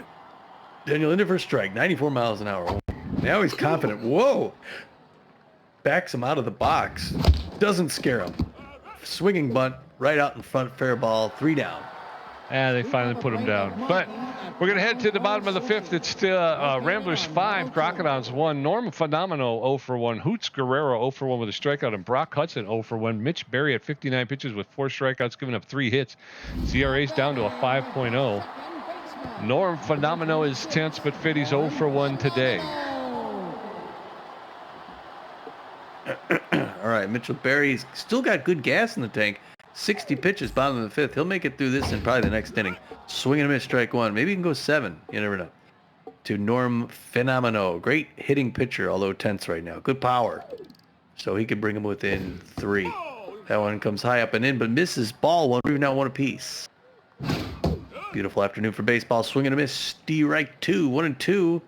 into for strike, 94 miles an hour. Now he's confident. Whoa. backs him out of the box. Doesn't scare him. Swinging bunt right out in front, fair ball, 3 down. And they finally put him down. But we're going to head to the bottom of the 5th. It's still Ramblers 5, Crocodons 1. Norm Phenomenal 0 for 1. Hoots Guerrero 0 for 1 with a strikeout. And Brock Hudson 0 for 1. Mitch Berry at 59 pitches with 4 strikeouts, giving up 3 hits. CRA's down to a 5.0. Norm Phenomenal is tense but fit. He's 0 for 1 today. All right, Mitchell Berry's still got good gas in the tank. 60 pitches, bottom of the 5th. He'll make it through this and probably the next inning. Swing and a miss, strike 1. Maybe he can go 7. You never know. To Norm Fenomeno. Great hitting pitcher, although tense right now. Good power. So he could bring him within 3. That one comes high up and in, but misses ball 1. We've now 1 apiece. Beautiful afternoon for baseball. Swing and a miss. Strike 2. 1-2.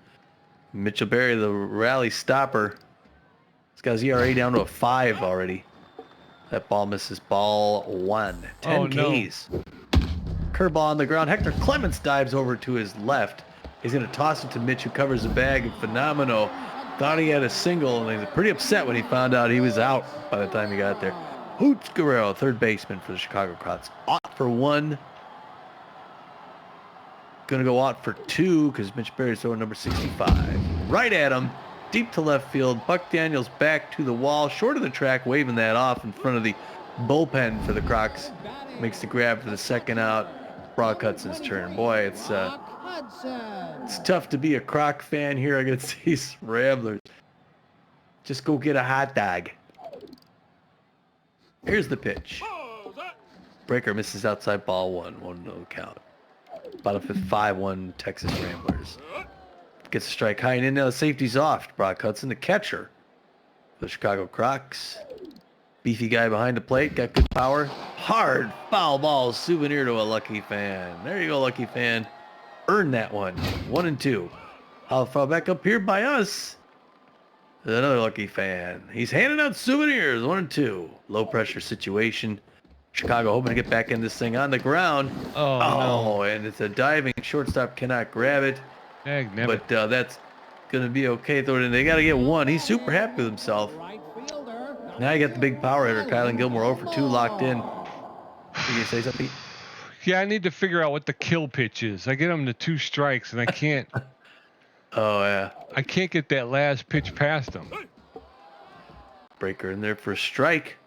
Mitchell Berry, the rally stopper. He's got his ERA down to a 5 already. That ball misses ball 1. 10 Ks. Curveball on the ground. Hector Clements dives over to his left. He's going to toss it to Mitch, who covers the bag. And Phenomenal thought he had a single, and he was pretty upset when he found out he was out by the time he got there. Hoots Guerrero, third baseman for the Chicago Crocs. Out for 1. Going to go out for 2 because Mitch Berry's throwing number 65. Right at him. Deep to left field. Buck Daniels back to the wall, short of the track, waving that off in front of the bullpen for the Crocs. Makes the grab for the second out. Brock Hudson's turn. Boy, it's tough to be a Croc fan here against these Ramblers. Just go get a hot dog. Here's the pitch. Breaker misses outside ball 1. 1-0 count. Bottom 5th, 5-1 Texas Ramblers. Gets a strike high and in. Now the safety's off. Brock Hudson, the catcher for the Chicago Crocs. Beefy guy behind the plate. Got good power. Hard foul ball. Souvenir to a lucky fan. There you go, lucky fan. Earn that one. 1-2. I'll foul back up here by us. Another lucky fan. He's handing out souvenirs. 1-2. Low pressure situation. Chicago hoping to get back in this thing on the ground. Oh, no. And it's a diving shortstop. Cannot grab it. But that's going to be okay. They got to get 1. He's super happy with himself. Now you got the big power hitter, Kylan Gilmore, 0 for 2 locked in. Can you say something? Yeah, I need to figure out what the kill pitch is. I get him to 2 strikes, and I can't. Oh, yeah. I can't get that last pitch past him. Breaker in there for a strike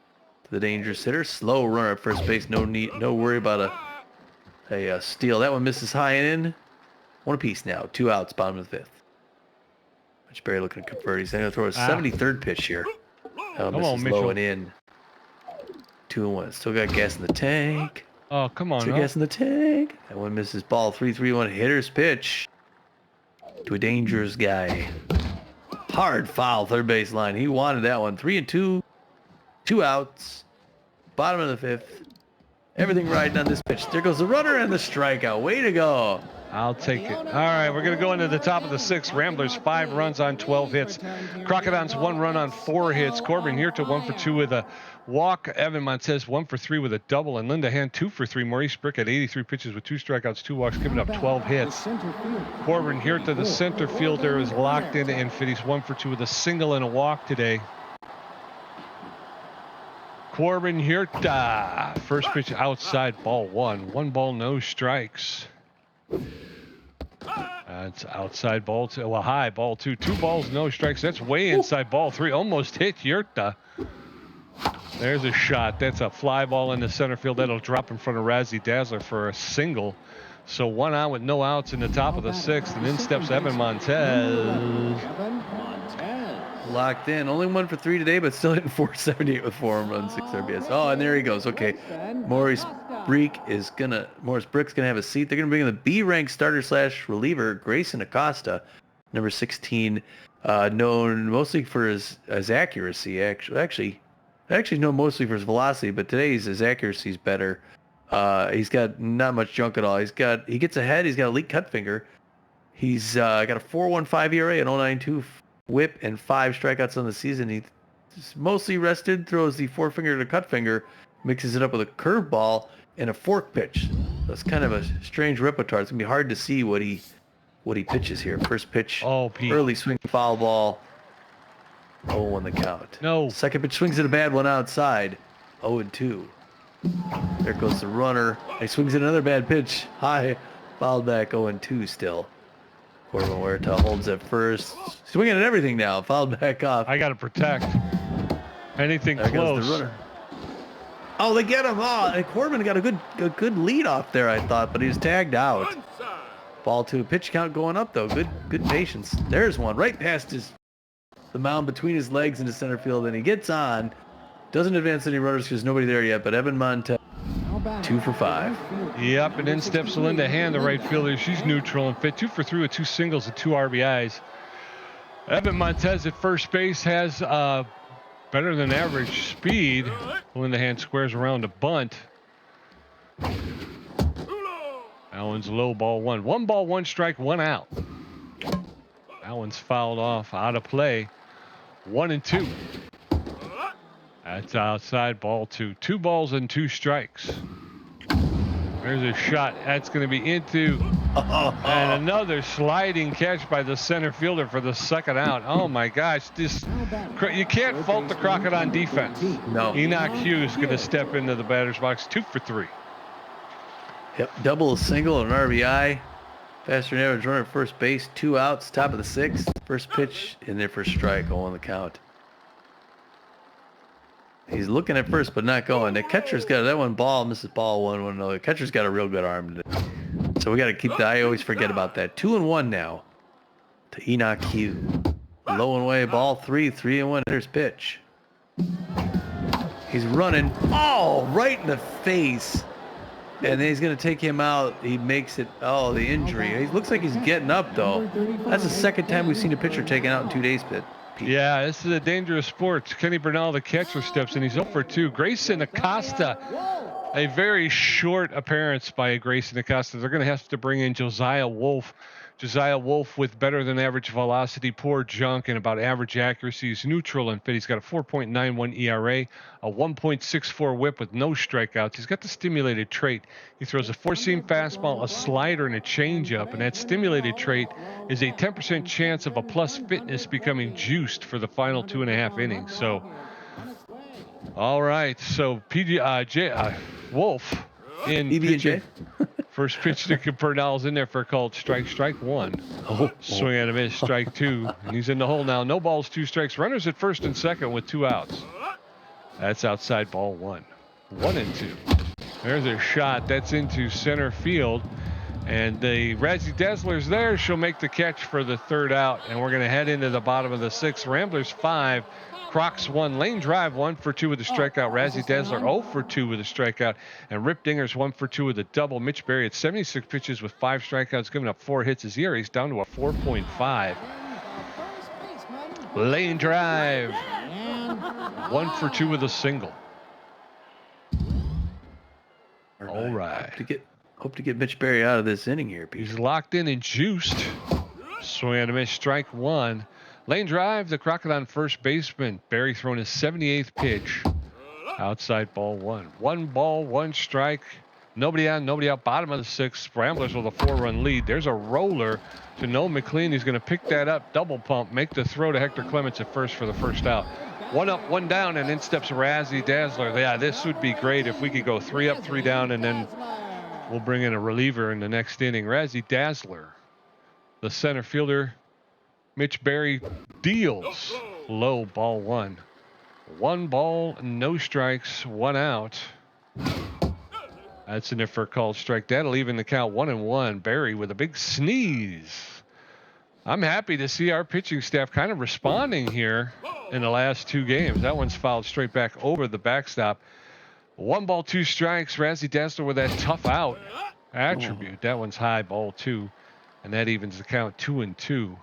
to the dangerous hitter. Slow runner at first base. No worry about a steal. That one misses high and in. 1 apiece now. 2 outs, bottom of the 5th. Mitch Berry looking to convert. He's going to throw a 73rd pitch here. Come misses on, Mitchell. low and in. 2-1. Still got gas in the tank. Oh, come on. Still gas in the tank. That one misses ball. 3-3-1 hitter's pitch to a dangerous guy. Hard foul, third base line. He wanted that one. 3-2. 2 outs. Bottom of the 5th. Everything riding on this pitch. There goes the runner and the strikeout. Way to go. I'll take it. All right, we're going to go into the top of the 6th. Ramblers 5 runs on 12 hits. Crocodons 1 run on 4 hits. Corbin Hirta 1 for 2 with a walk. Evan Montez 1 for 3 with a double. And Linda Hand 2 for 3. Maurice Brick at 83 pitches with 2 strikeouts, 2 walks, giving up 12 hits. Corbin Hirta, the center fielder, is locked in and fit. He's 1 for 2 with a single and a walk today. Corbin Hirta. First pitch outside ball 1. 1 ball, no strikes. It's outside ball 2. Well, high ball 2. 2 balls, no strikes. That's way inside ball 3. Almost hit Yurta. There's a shot. That's a fly ball in the center field. That'll drop in front of Razzie Dazzler for a single. So 1 out with no outs in the top of the 6th. And in steps Evan Montez. Locked in. Only 1 for 3 today, but still hitting .478 with 4 home runs, 6 RBS. Oh, and there he goes. Okay. Maurice Brick's gonna have a seat. They're gonna bring in the B-ranked starter/reliever Grayson Acosta, number 16, known mostly for his accuracy. Actually known mostly for his velocity, but today's his accuracy is better. He's got not much junk at all. He gets ahead. He's got a elite cut finger. He's got a 4.15 ERA, an 0.92 whip, and 5 strikeouts on the season. He's mostly rested. Throws the forefinger to the cut finger, mixes it up with a curveball and a fork pitch. So it's kind of a strange repertoire. It's gonna be hard to see what he pitches here. First pitch, Oh, Pete. early swing foul ball. 0-1 the count. No. Second pitch swings at a bad one outside. 0-2. There goes the runner. He swings at another bad pitch. High. Fouled back 0-2 still. Corbin Huerta holds at first. Swinging at everything now. Fouled back off. I got to protect. Anything There close. goes the runner. Oh, they get him. Oh, and Corbin got a good lead off there, I thought, but he was tagged out. Ball 2. Pitch count going up, though. Good patience. There's one right past the mound between his legs into center field, and he gets on. Doesn't advance any runners because there's nobody there yet, but Evan Montez, 2 for 5. Yep, and in steps Linda Hand, the right fielder. She's neutral and fit. 2 for 3 with 2 singles and 2 RBIs. Evan Montez at first base has better than average speed. Linda Hand squares around a bunt. That one's low, ball 1. 1 ball, 1 strike, 1 out. That one's fouled off, out of play. 1-2. That's outside, ball 2. 2 balls and 2 strikes. There's a shot. That's going to be into. And another sliding catch by the center fielder for the second out. Oh my gosh. You can't fault the Crocodon defense. No. Enoch Hughes going to step into the batter's box. 2 for 3. Yep, double, a single, and an RBI. Faster than average runner at first base. 2 outs, top of the 6th. First pitch in there for strike. 0 the count. He's looking at first, but not going. The catcher's got that one ball, misses ball 1, another. The catcher's got a real good arm today. So we got to keep the eye. I always forget about that. 2-1 now to Enoch Hughes. Low and away, ball 3, 3-1. Here's pitch. He's running. Oh, right in the face. And then he's going to take him out. He makes it. Oh, the injury. He looks like he's getting up, though. That's the second time we've seen a pitcher taken out in 2 days, Pete. Yeah, this is a dangerous sport. Kenny Bernal, the catcher, steps in. He's 0 for 2. Grayson Acosta, a very short appearance by Grayson Acosta. They're going to have to bring in Josiah Wolf. Josiah Wolf with better than average velocity, poor junk, and about average accuracy. He's neutral and fit. He's got a 4.91 ERA, a 1.64 whip with no strikeouts. He's got the stimulated trait. He throws a 4-seam fastball, a slider, and a changeup. And that stimulated trait is a 10% chance of a plus fitness becoming juiced for the final 2.5 innings. So, all right. So, Wolf in EB&J. First pitch to Bernal's in there for a called strike. Strike 1. Swing and a miss. Strike 2. And he's in the hole now. No balls, 2 strikes. Runners at first and second with 2 outs. That's outside, ball 1. 1-2. There's a shot. That's into center field. And the Razzie Dazzler's there. She'll make the catch for the 3rd out. And we're going to head into the bottom of the 6th. Ramblers 5. Crocs 1, Lane Drive 1 for 2 with a strikeout. Razzie Dazzler 0 for 2 with a strikeout. And Rip Dingers 1 for 2 with a double. Mitch Berry at 76 pitches with 5 strikeouts, giving up 4 hits. His ERA is down to a 4.5. Lane Drive 1 for 2 with a single. All right. Hope to get Mitch Berry out of this inning here, Pete. He's locked in and juiced. Swing and a miss. Strike 1. Lane Drive, the Crocodon first baseman. Barry throwing his 78th pitch. Outside, ball 1. 1 ball, 1 strike. Nobody on, nobody out. Bottom of the 6th. Ramblers with a 4-run lead. There's a roller to Noah McLean. He's going to pick that up, double pump, make the throw to Hector Clements at first for the 1st out. 1 up, 1 down, and in steps Razzie Dazzler. Yeah, this would be great if we could go 3 up, 3 down, and then we'll bring in a reliever in the next inning. Razzie Dazzler, the center fielder. Mitch Berry deals low, ball 1. 1 ball, no strikes, 1 out. That's in there for a called strike. That'll even the count 1-1. Berry with a big sneeze. I'm happy to see our pitching staff kind of responding here in the last 2 games. That one's fouled straight back over the backstop. 1 ball, 2 strikes. Razzie Dazzler with that tough out attribute. That one's high, ball 2. And that evens the count 2-2.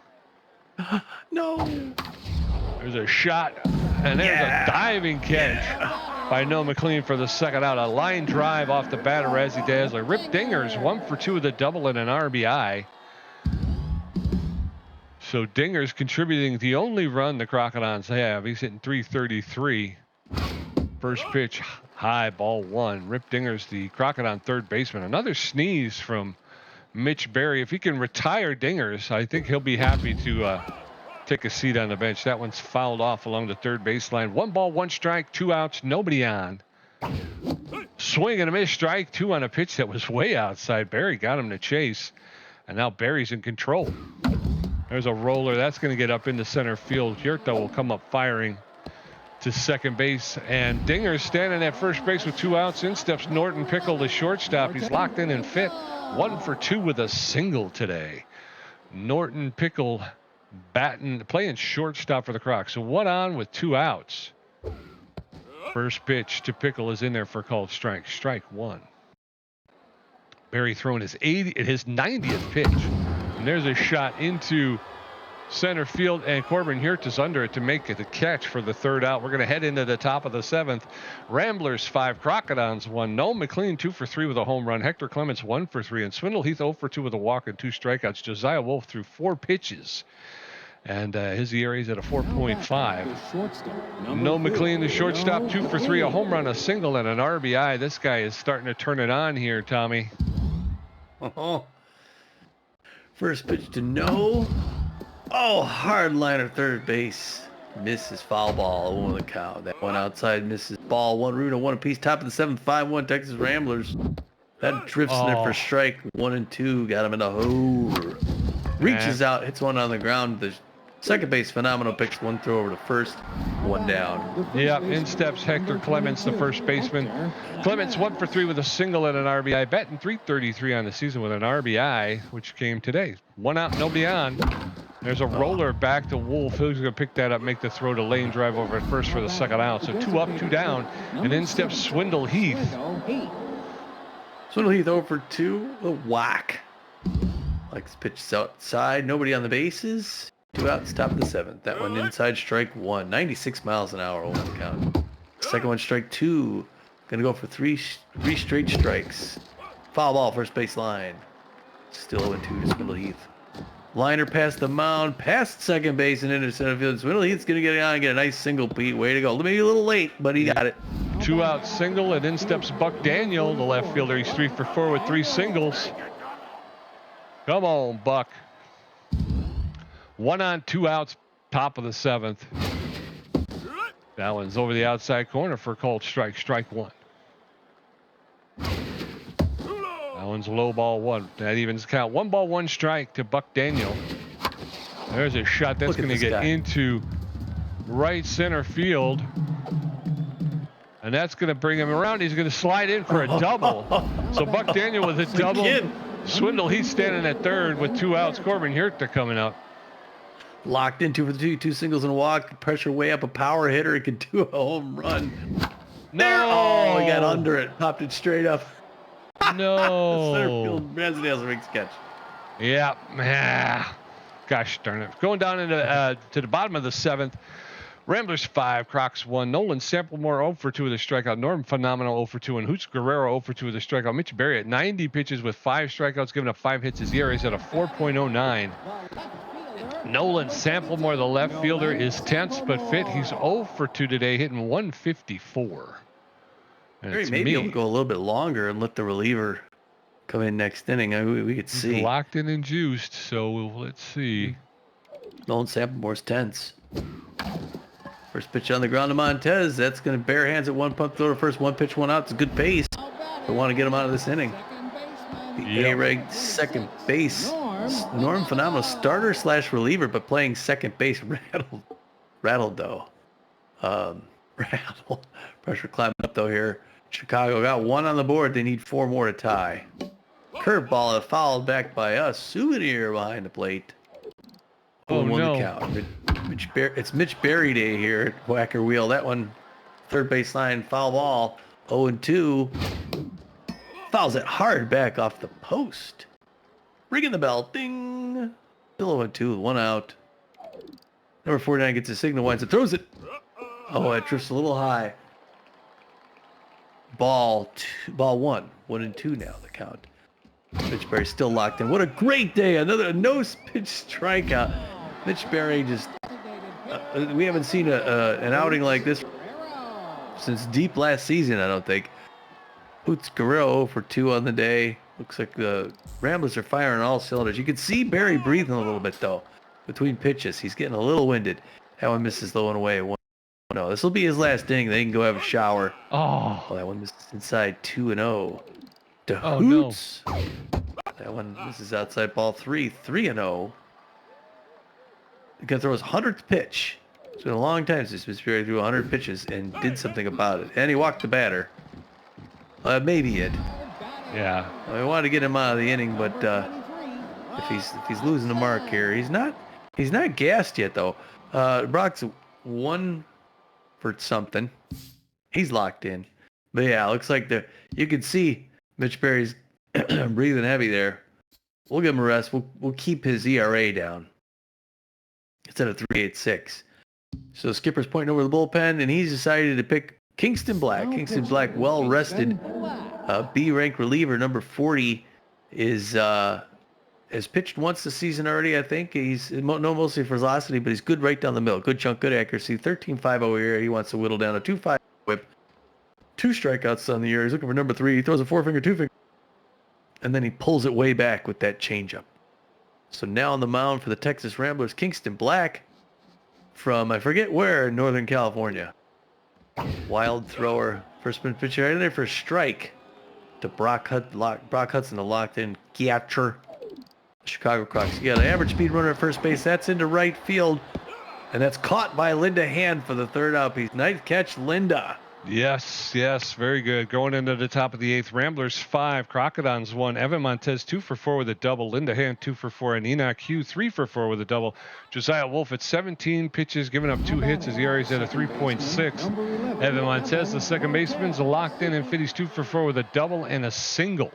No. There's a shot, and there's a diving catch by Noah McLean for the 2nd out. A line drive off the bat of Razzie Dazzler. Rip Dingers 1 for 2 with a double and an RBI. So Dingers contributing the only run the Crocodons have. He's hitting .333. First pitch, high, ball 1. Rip Dingers, the Crocodon third baseman. Another sneeze from Mitch Berry. If he can retire Dingers, I think he'll be happy to take a seat on the bench. That one's fouled off along the third baseline. 1 ball, 1 strike, 2 outs, nobody on. Swing and a miss, strike 2 on a pitch that was way outside. Barry got him to chase, and now Barry's in control. There's a roller. That's going to get up into center field. Huerta will come up firing to second base, and Dinger's standing at first base with 2 outs. In steps Norton Pickle, the shortstop. He's locked in and fit. 1 for 2 with a single today. Norton Pickle playing shortstop for the Crocs. So 1 on with 2 outs. First pitch to Pickle is in there for a called strike. Strike 1. Barry throwing his 90th pitch. And there's a shot into center field, and Corbin Huerta's under it to make it a catch for the 3rd out. We're going to head into the top of the 7th. Ramblers 5, Crocodons 1. Noel McLean 2 for 3 with a home run. Hector Clements 1 for 3, and Swindle Heath 0 for 2 with a walk and 2 strikeouts. Josiah Wolf threw 4 pitches, and his ERA is at a 4.5. Noel McLean, the shortstop, 2 for 3, a home run, a single, and an RBI. This guy is starting to turn it on here, Tommy. First pitch to No. Oh, hard liner third base. Misses, foul ball. 1 with a count. That one outside misses. Ball 1, Runa 1 apiece. Top of the 7th, 5-1 Texas Ramblers. That drifts in there for strike 1 and 2. Got him in the hole. Reaches out, hits one on the ground. The second base phenomenal, picks 1 throw over to first. 1 down. Yeah, in steps Hector Clements, the first baseman. Clements 1 for 3 with a single and an RBI. Batting .333 on the season with an RBI, which came today. 1 out, nobody on. There's a roller back to Wolf. Who's going to pick that up, make the throw to lane drive over at first for the 2nd out. So 2 up, 2 down. And in steps Swindle Heath. Swindle Heath 0 for 2. A whack. Likes pitches outside. Nobody on the bases. 2 outs, top of the 7th. That one inside, strike 1. 96 miles an hour over the count. Second one, strike 2. Going to go for 3 straight strikes. Foul ball, first base line. Still 0-2 to Swindle Heath. Liner past the mound, past second base and into center field. Swindle Heath's going to get it on and get a nice single, Pete. Way to go. Maybe a little late, but he got it. 2 out single, and in steps Buck Daniel, the left fielder. He's 3 for 4 with 3 singles. Come on, Buck. 1 on, 2 outs, top of the 7th. That one's over the outside corner for a called strike. Strike 1. That one's low ball 1. That evens count. 1 ball, 1 strike to Buck Daniel. There's a shot that's going to get into right center field. And that's going to bring him around. He's going to slide in for a double. So Buck Daniel with a double. Swindle, he's standing at third with 2 outs. Corbin Huerta coming up. Locked in 2 for 2 singles and a walk. Pressure way up, a power hitter. He could do a home run. No! Oh, he got under it. Popped it straight up. No. Center field, Ransdale's a big sketch. Yeah. Gosh darn it. Going down into to the bottom of the 7th. Ramblers 5, Crocs 1. Nolan Samplemore 0 for 2 with a strikeout. Norm Phenomenal 0 for 2. And Hoots Guerrero 0 for 2 with a strikeout. Mitch Berry at 90 pitches with 5 strikeouts, giving up 5 hits. His ERA is at a 4.09. Nolan Samplemore, the left fielder, is tense but fit. He's 0 for 2 today, hitting 154. Maybe he'll go a little bit longer and let the reliever come in next inning. I mean, we could see. He's locked in and juiced, so let's see. Nolan Samplemore's tense. First pitch on the ground to Montez. That's going to bare hands at 1 pump throw to first. 1 pitch, 1 out. It's a good pace. We want to get him out of this inning. The A-Reg second base. Norm Phenomenal, starter / reliever, but playing second base. Rattled though. Rattled. Pressure climbing up though here. Chicago got 1 on the board. They need 4 more to tie. Curveball fouled back by us. Souvenir behind the plate. Oh, no. The count. It's Mitch Berry day here at Whacker Wheel. That one, third base line, foul ball. 0-2. Fouls it hard back off the post. Ringing the bell. Ding. Still 0-2, 1 out. Number 49 gets a signal, winds it, throws it. Oh, it drifts a little high. Ball 1. 1-2 now, the count. Mitch Berry still locked in. What a great day. Another no-pitch strikeout. Mitch Berry just... we haven't seen an outing like this since deep last season, I don't think. Hoots Guerrero 0 for 2 on the day. Looks like the Ramblers are firing all cylinders. You can see Berry breathing a little bit, though. between pitches. He's getting a little winded. That one misses low and away. 1-0. This will be his last inning. Then he can go have a shower. Oh, That one misses inside 2-0. To Oh, no. Hoots. That one misses outside ball 3-0. He's going to throw his 100th pitch. It's been a long time since Mr. Perry threw 100 pitches and did something about it. And he walked the batter. Maybe he did. yeah. I wanted to get him out of the inning, but if he's losing the mark here, he's not gassed yet though. Brock's 1 for something. He's locked in. But yeah, it looks like you can see Mitch Perry's breathing heavy there. We'll give him a rest. We'll keep his ERA down instead of 3.86. So Skipper's pointing over the bullpen, and he's decided to pick Kingston Black. Kingston Black, well rested, B-rank reliever, number 40, has pitched once this season already. I think he's mostly for velocity, but he's good right down the middle. Good chunk, good accuracy. 13.50 here. He wants to whittle down a 2.5 whip. 2 strikeouts on the year. He's looking for number 3. He throws a 4-finger, 2-finger, and then he pulls it way back with that changeup. So now on the mound for the Texas Ramblers, Kingston Black from I forget where in Northern California. Wild thrower. First pitch right in there for a strike to Brock Hudson, the locked-in catcher. Chicago Crocs. You got an average speed runner at first base. That's into right field, and that's caught by Linda Hand for the 3rd out piece. Nice catch, Linda. Yes, very good. Going into the top of the 8th, Ramblers 5, Crocodons 1, Evan Montez 2 for 4 with a double, Linda Hand 2 for 4, and Enoch Hugh 3 for 4 with a double. Josiah Wolf at 17 pitches, giving up 2 hits. His ERA is at a 3.6. Evan Montez, the second baseman's locked in and fit. He's 2 for 4 with a double and a single.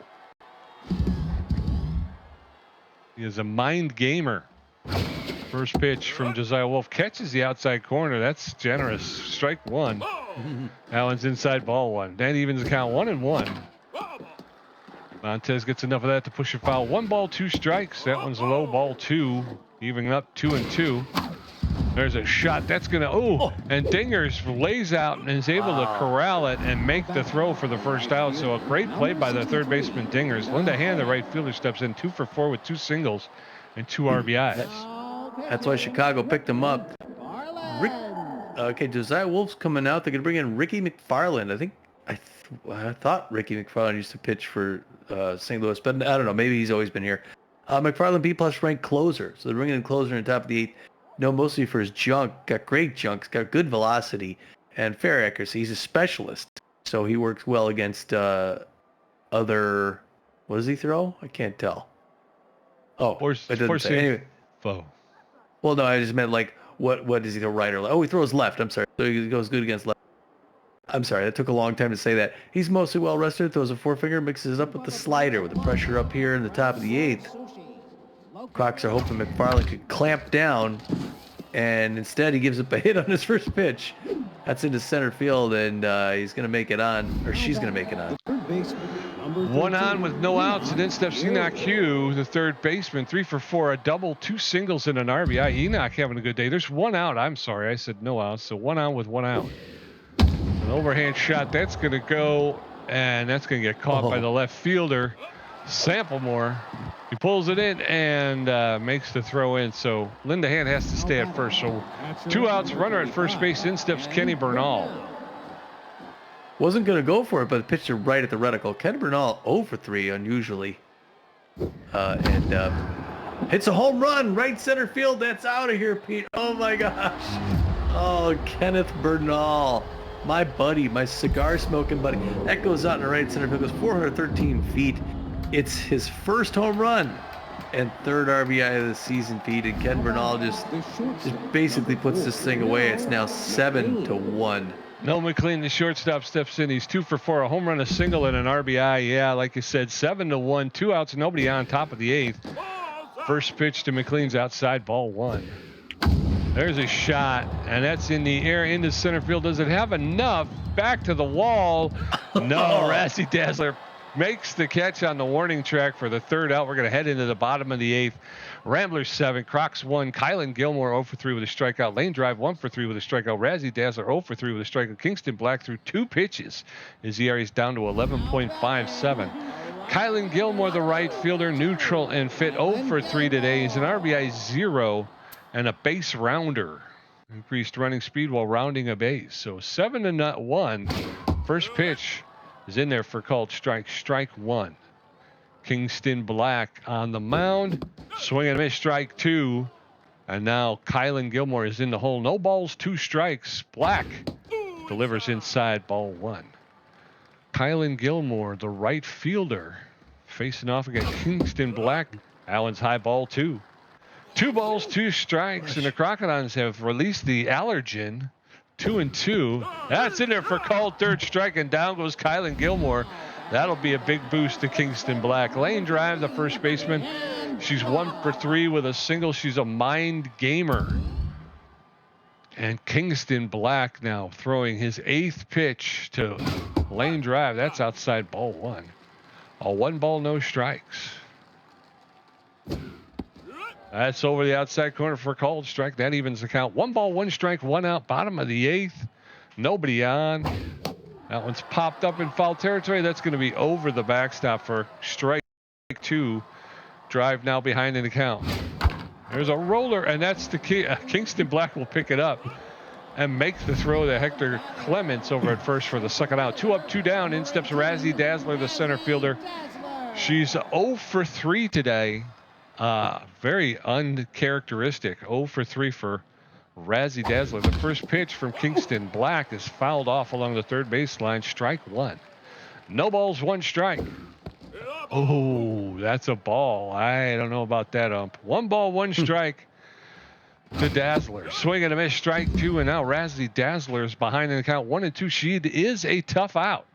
He is a mind gamer. First pitch from Josiah Wolf catches the outside corner. That's generous. Strike 1. That one's inside ball 1. That evens the count 1-1. Montez gets enough of that to push a foul. 1 ball, 2 strikes. That one's low, ball 2. Evening up 2-2. There's a shot. That's going to, and Dingers lays out and is able to corral it and make the throw for the first out. So a great play by the third baseman Dingers. Linda Hand, the right fielder, steps in 2 for 4 with 2 singles and 2 RBIs. That's why Chicago picked him up. Josiah Wolf's coming out. They're going to bring in Ricky McFarland. I thought Ricky McFarland used to pitch for St. Louis, but I don't know. Maybe he's always been here. McFarland B+ ranked closer. So they're bringing in closer in the top of the 8th. No, mostly for his junk. Got great junk. Got good velocity and fair accuracy. He's a specialist. So he works well against other... What does he throw? I can't tell. Oh, it doesn't say. Anyway. Foe. Well, no, I just meant like, what does he throw, right or left? Oh, he throws left. I'm sorry. So he goes good against left. I'm sorry. That took a long time to say that. He's mostly well rested. Throws a 4-finger, mixes it up with the slider with the pressure up here in the top of the 8th. Crocs are hoping McFarland could clamp down, and instead he gives up a hit on his first pitch. That's into center field, and he's going to make it on, or she's going to make it on. 1 on with no outs, and then steps Enoch Hugh, the third baseman, 3 for 4, a double, 2 singles, and an RBI. Enoch having a good day. There's 1 out. I'm sorry, I said no outs. So 1 out with 1 out. An overhand shot, that's going to go, and that's going to get caught by the left fielder, Samplemore. He pulls it in and makes the throw in. So Linda Hand has to stay at first. So 2 outs, runner at first base. In steps Kenny Bernal. Wasn't going to go for it, but pitched it right at the reticle. Ken Bernal 0 for 3 unusually. And hits a home run right center field. That's out of here, Pete. Oh my gosh. Oh, Kenneth Bernal. My buddy, my cigar smoking buddy. That goes out in the right center field. Goes 413 feet. It's his first home run and 3rd RBI of the season, Pete. And Ken Bernal just basically puts this thing away. It's now 7-1. Noel McLean, the shortstop, steps in. He's 2 for 4, a home run, a single, and an RBI. Yeah, like you said, 7-1, 2 outs, nobody on, top of the 8th. First pitch to McLean's outside, ball 1. There's a shot, and that's in the air into center field. Does it have enough? Back to the wall. No, Razzie Dazzler makes the catch on the warning track for the 3rd out. We're going to head into the bottom of the 8th. Ramblers 7, Crocs 1, Kylan Gilmore 0 for 3 with a strikeout. Lane Drive 1 for 3 with a strikeout. Razzie Dazzler 0 for 3 with a strikeout. Kingston Black threw 2 pitches. His ERA is down to 11.57. Kylan Gilmore, the right fielder, neutral and fit, 0 for 3 today. He's an RBI 0 and a base rounder. Increased running speed while rounding a base. So 7-1. First pitch is in there for called strike. Strike one. Kingston Black on the mound. Swing and a miss, strike two. And now Kylan Gilmore is in the hole. No balls, 2 strikes. Black delivers inside, ball one. Kylan Gilmore, the right fielder, facing off against Kingston Black. Allen's high, ball 2. 2 balls, 2 strikes, and the Crocodons have released the allergen. 2-2. That's in there for called third strike, and down goes Kylan Gilmore. That'll be a big boost to Kingston Black. Lane drive, the first baseman. She's 1 for 3 with a single. She's a mind gamer. And Kingston Black now throwing his 8th pitch to lane drive. That's outside, ball 1. A 1 ball, no strikes. That's over the outside corner for a called strike. That evens the count. 1 ball, 1 strike, 1 out. Bottom of the 8th. Nobody on. That one's popped up in foul territory. That's going to be over the backstop for strike 2. Drive now behind in the count. There's a roller, and that's the key. Kingston Black will pick it up and make the throw to Hector Clements over at first for the second out. 2 up, 2 down. In steps Razzie Dazzler, the center fielder. She's 0 for 3 today. Very uncharacteristic. 0 for 3 for Razzie Dazzler. The first pitch from Kingston Black is fouled off along the third baseline. Strike 1. No balls, 1 strike. Oh, that's a ball. I don't know about that, ump. 1 ball, 1 strike to Dazzler. Swing and a miss, strike 2, and now Razzie Dazzler is behind in the count. 1-2. She is a tough out.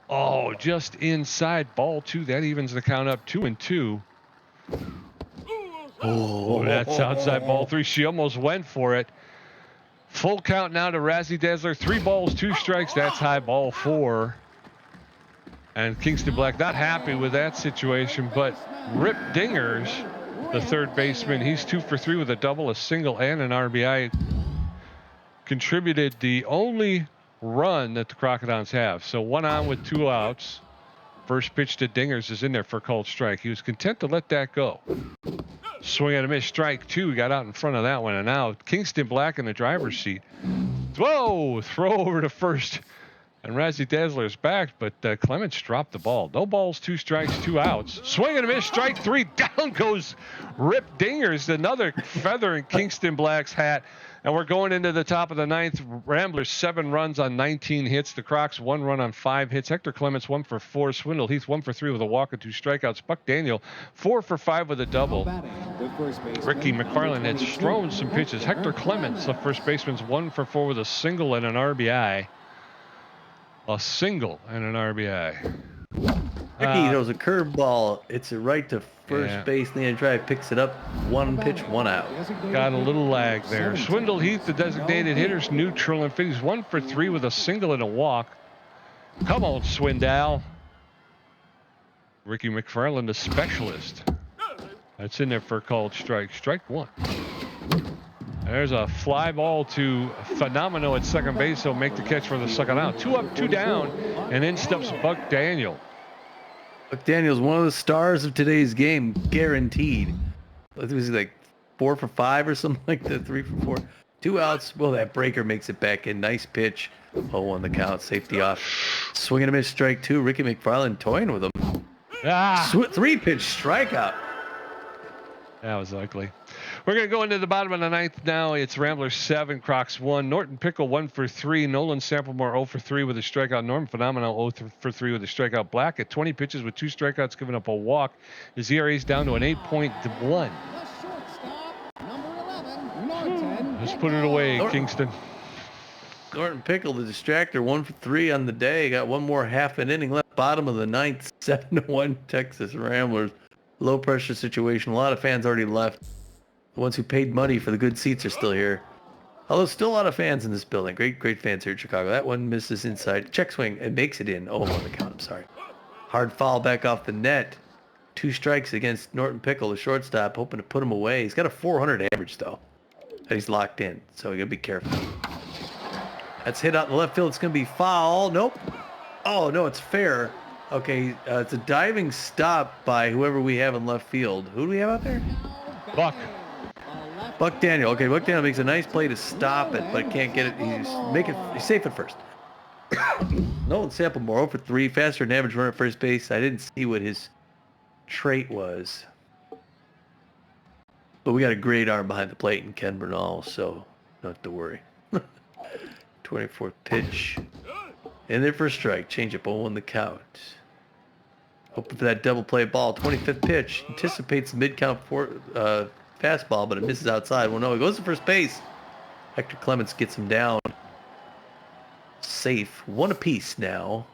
Oh, just inside, ball 2. That evens the count up, 2-2. Oh, that's outside, ball 3. She almost went for it. Full count now to Razzie Dazzler. 3 balls, 2 strikes. That's high, ball 4. And Kingston Black not happy with that situation, but Rip Dingers, the third baseman, he's 2 for 3 with a double, a single, and an RBI. Contributed the only run that the Crocodons have. So 1 on with 2 outs. First pitch to Dingers is in there for a called strike. He was content to let that go. Swing and a miss, strike 2. Got out in front of that one. And now Kingston Black in the driver's seat. Whoa! Throw over to first. And Razzie Dazzler's back, but Clements dropped the ball. No balls, 2 strikes, 2 outs. Swing and a miss, strike 3. Down goes Rip Dingers, another feather in Kingston Black's hat. And we're going into the top of the 9th. Ramblers 7 runs on 19 hits. The Crocs 1 run on 5 hits. Hector Clements 1 for 4. Swindle Heath 1 for 3 with a walk and 2 strikeouts. Buck Daniel 4 for 5 with a double. Ricky McFarland had thrown some pitches. Hector Clements, the first baseman's 1 for 4 with a single and an RBI. A single and an RBI. Ricky throws a curveball. It's a right to first base. Leon Drive picks it up. 1 pitch, 1 out. Got a little lag there. Swindle Heath, the designated hitter's neutral, and finishes 1 for 3 with a single and a walk. Come on, Swindell. Ricky McFarland, the specialist. That's in there for a called strike. Strike 1. There's a fly ball to Phenomeno at second base. He'll make the catch for the second out. 2 up, 2 down, and in steps Buck Daniel. Buck Daniel's one of the stars of today's game, guaranteed. It was like 4 for 5 or something like that, 3 for 4. 2 outs. Well, that breaker makes it back in. Nice pitch. 0-1 the count. Safety off. Swing and a miss, strike 2. Ricky McFarland toying with him. 3-pitch strikeout. That was ugly. We're going to go into the bottom of the 9th now. It's Ramblers 7, Crocs 1. Norton Pickle 1 for 3. Nolan Samplemore 0 for 3 with a strikeout. Norm Phenomenal 0 for 3 with a strikeout. Black at 20 pitches with 2 strikeouts, giving up a walk. His ERA is down to an 8.1. Let's put it away, Kingston. Norton Pickle, the distractor, 1 for 3 on the day. Got 1 more half an inning left. Bottom of the 9th, 7-1 Texas Ramblers. Low pressure situation. A lot of fans already left. The ones who paid money for the good seats are still here. Although still a lot of fans in this building. Great fans here in Chicago. That one misses inside. Check swing. It makes it in. Oh, on the count. I'm sorry. Hard foul back off the net. 2 strikes against Norton Pickle, the shortstop, hoping to put him away. He's got a 400 average, though. And he's locked in, so you got to be careful. That's hit out in the left field. It's going to be foul. Nope. Oh, no, it's fair. Okay, it's a diving stop by whoever we have in left field. Who do we have out there? Buck. Buck Daniel. Okay, Buck Daniel makes a nice play to stop it, but can't get it. He's safe at first. Nolan Sample more 0 for 3, faster than average runner at first base. I didn't see what his trait was. But we got a great arm behind the plate in Ken Bernal, so don't have to worry. 24th pitch. In there for a strike. Change up 0-1 the count. Hoping for that double play ball. 25th pitch. Anticipates the mid-count fastball, but it misses outside. Well, no, he goes to first base. Hector Clements gets him down. Safe. One apiece now.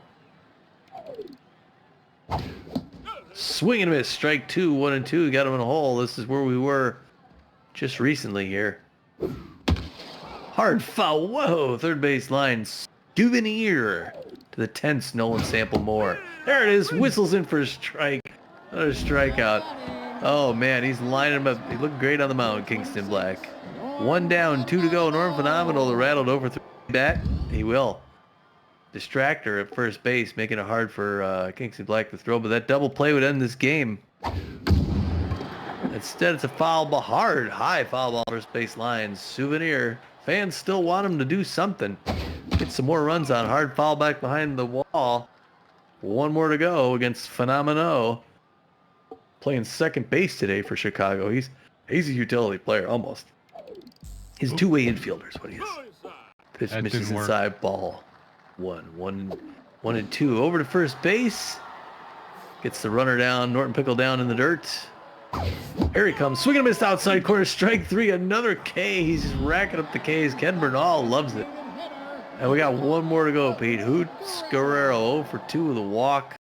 Swing and a miss. Strike 2, 1-2. Got him in a hole. This is where we were just recently here. Hard foul. Whoa. Third base line. Souvenir to the tense Nolan Sample Moore. There it is. Whistles in for a strike. Another strikeout. Oh, man. He's lining him up. He looked great on the mound, Kingston Black. 1 down, 2 to go. Norm Phenomenal. The rattled over 3 bat. He will. Distractor at first base, making it hard for Kingston Black to throw, but that double play would end this game. Instead, it's a foul ball, high foul ball, first base line. Souvenir. Fans still want him to do something. Get some more runs on. Hard foul back behind the wall. 1 more to go against Phenomeno. Playing second base today for Chicago. He's a utility player, almost. He's a two-way infielder is what he is. Pitch That misses didn't work. inside, ball. 1 and 2. Over to first base. Gets the runner down. Norton Pickle down in the dirt. Here he comes. Swing and a miss outside corner. Strike 3. Another K. He's just racking up the Ks. Ken Bernal loves it. And we got 1 more to go, Pete. Hoots Guerrero 0 for 2 with a walk.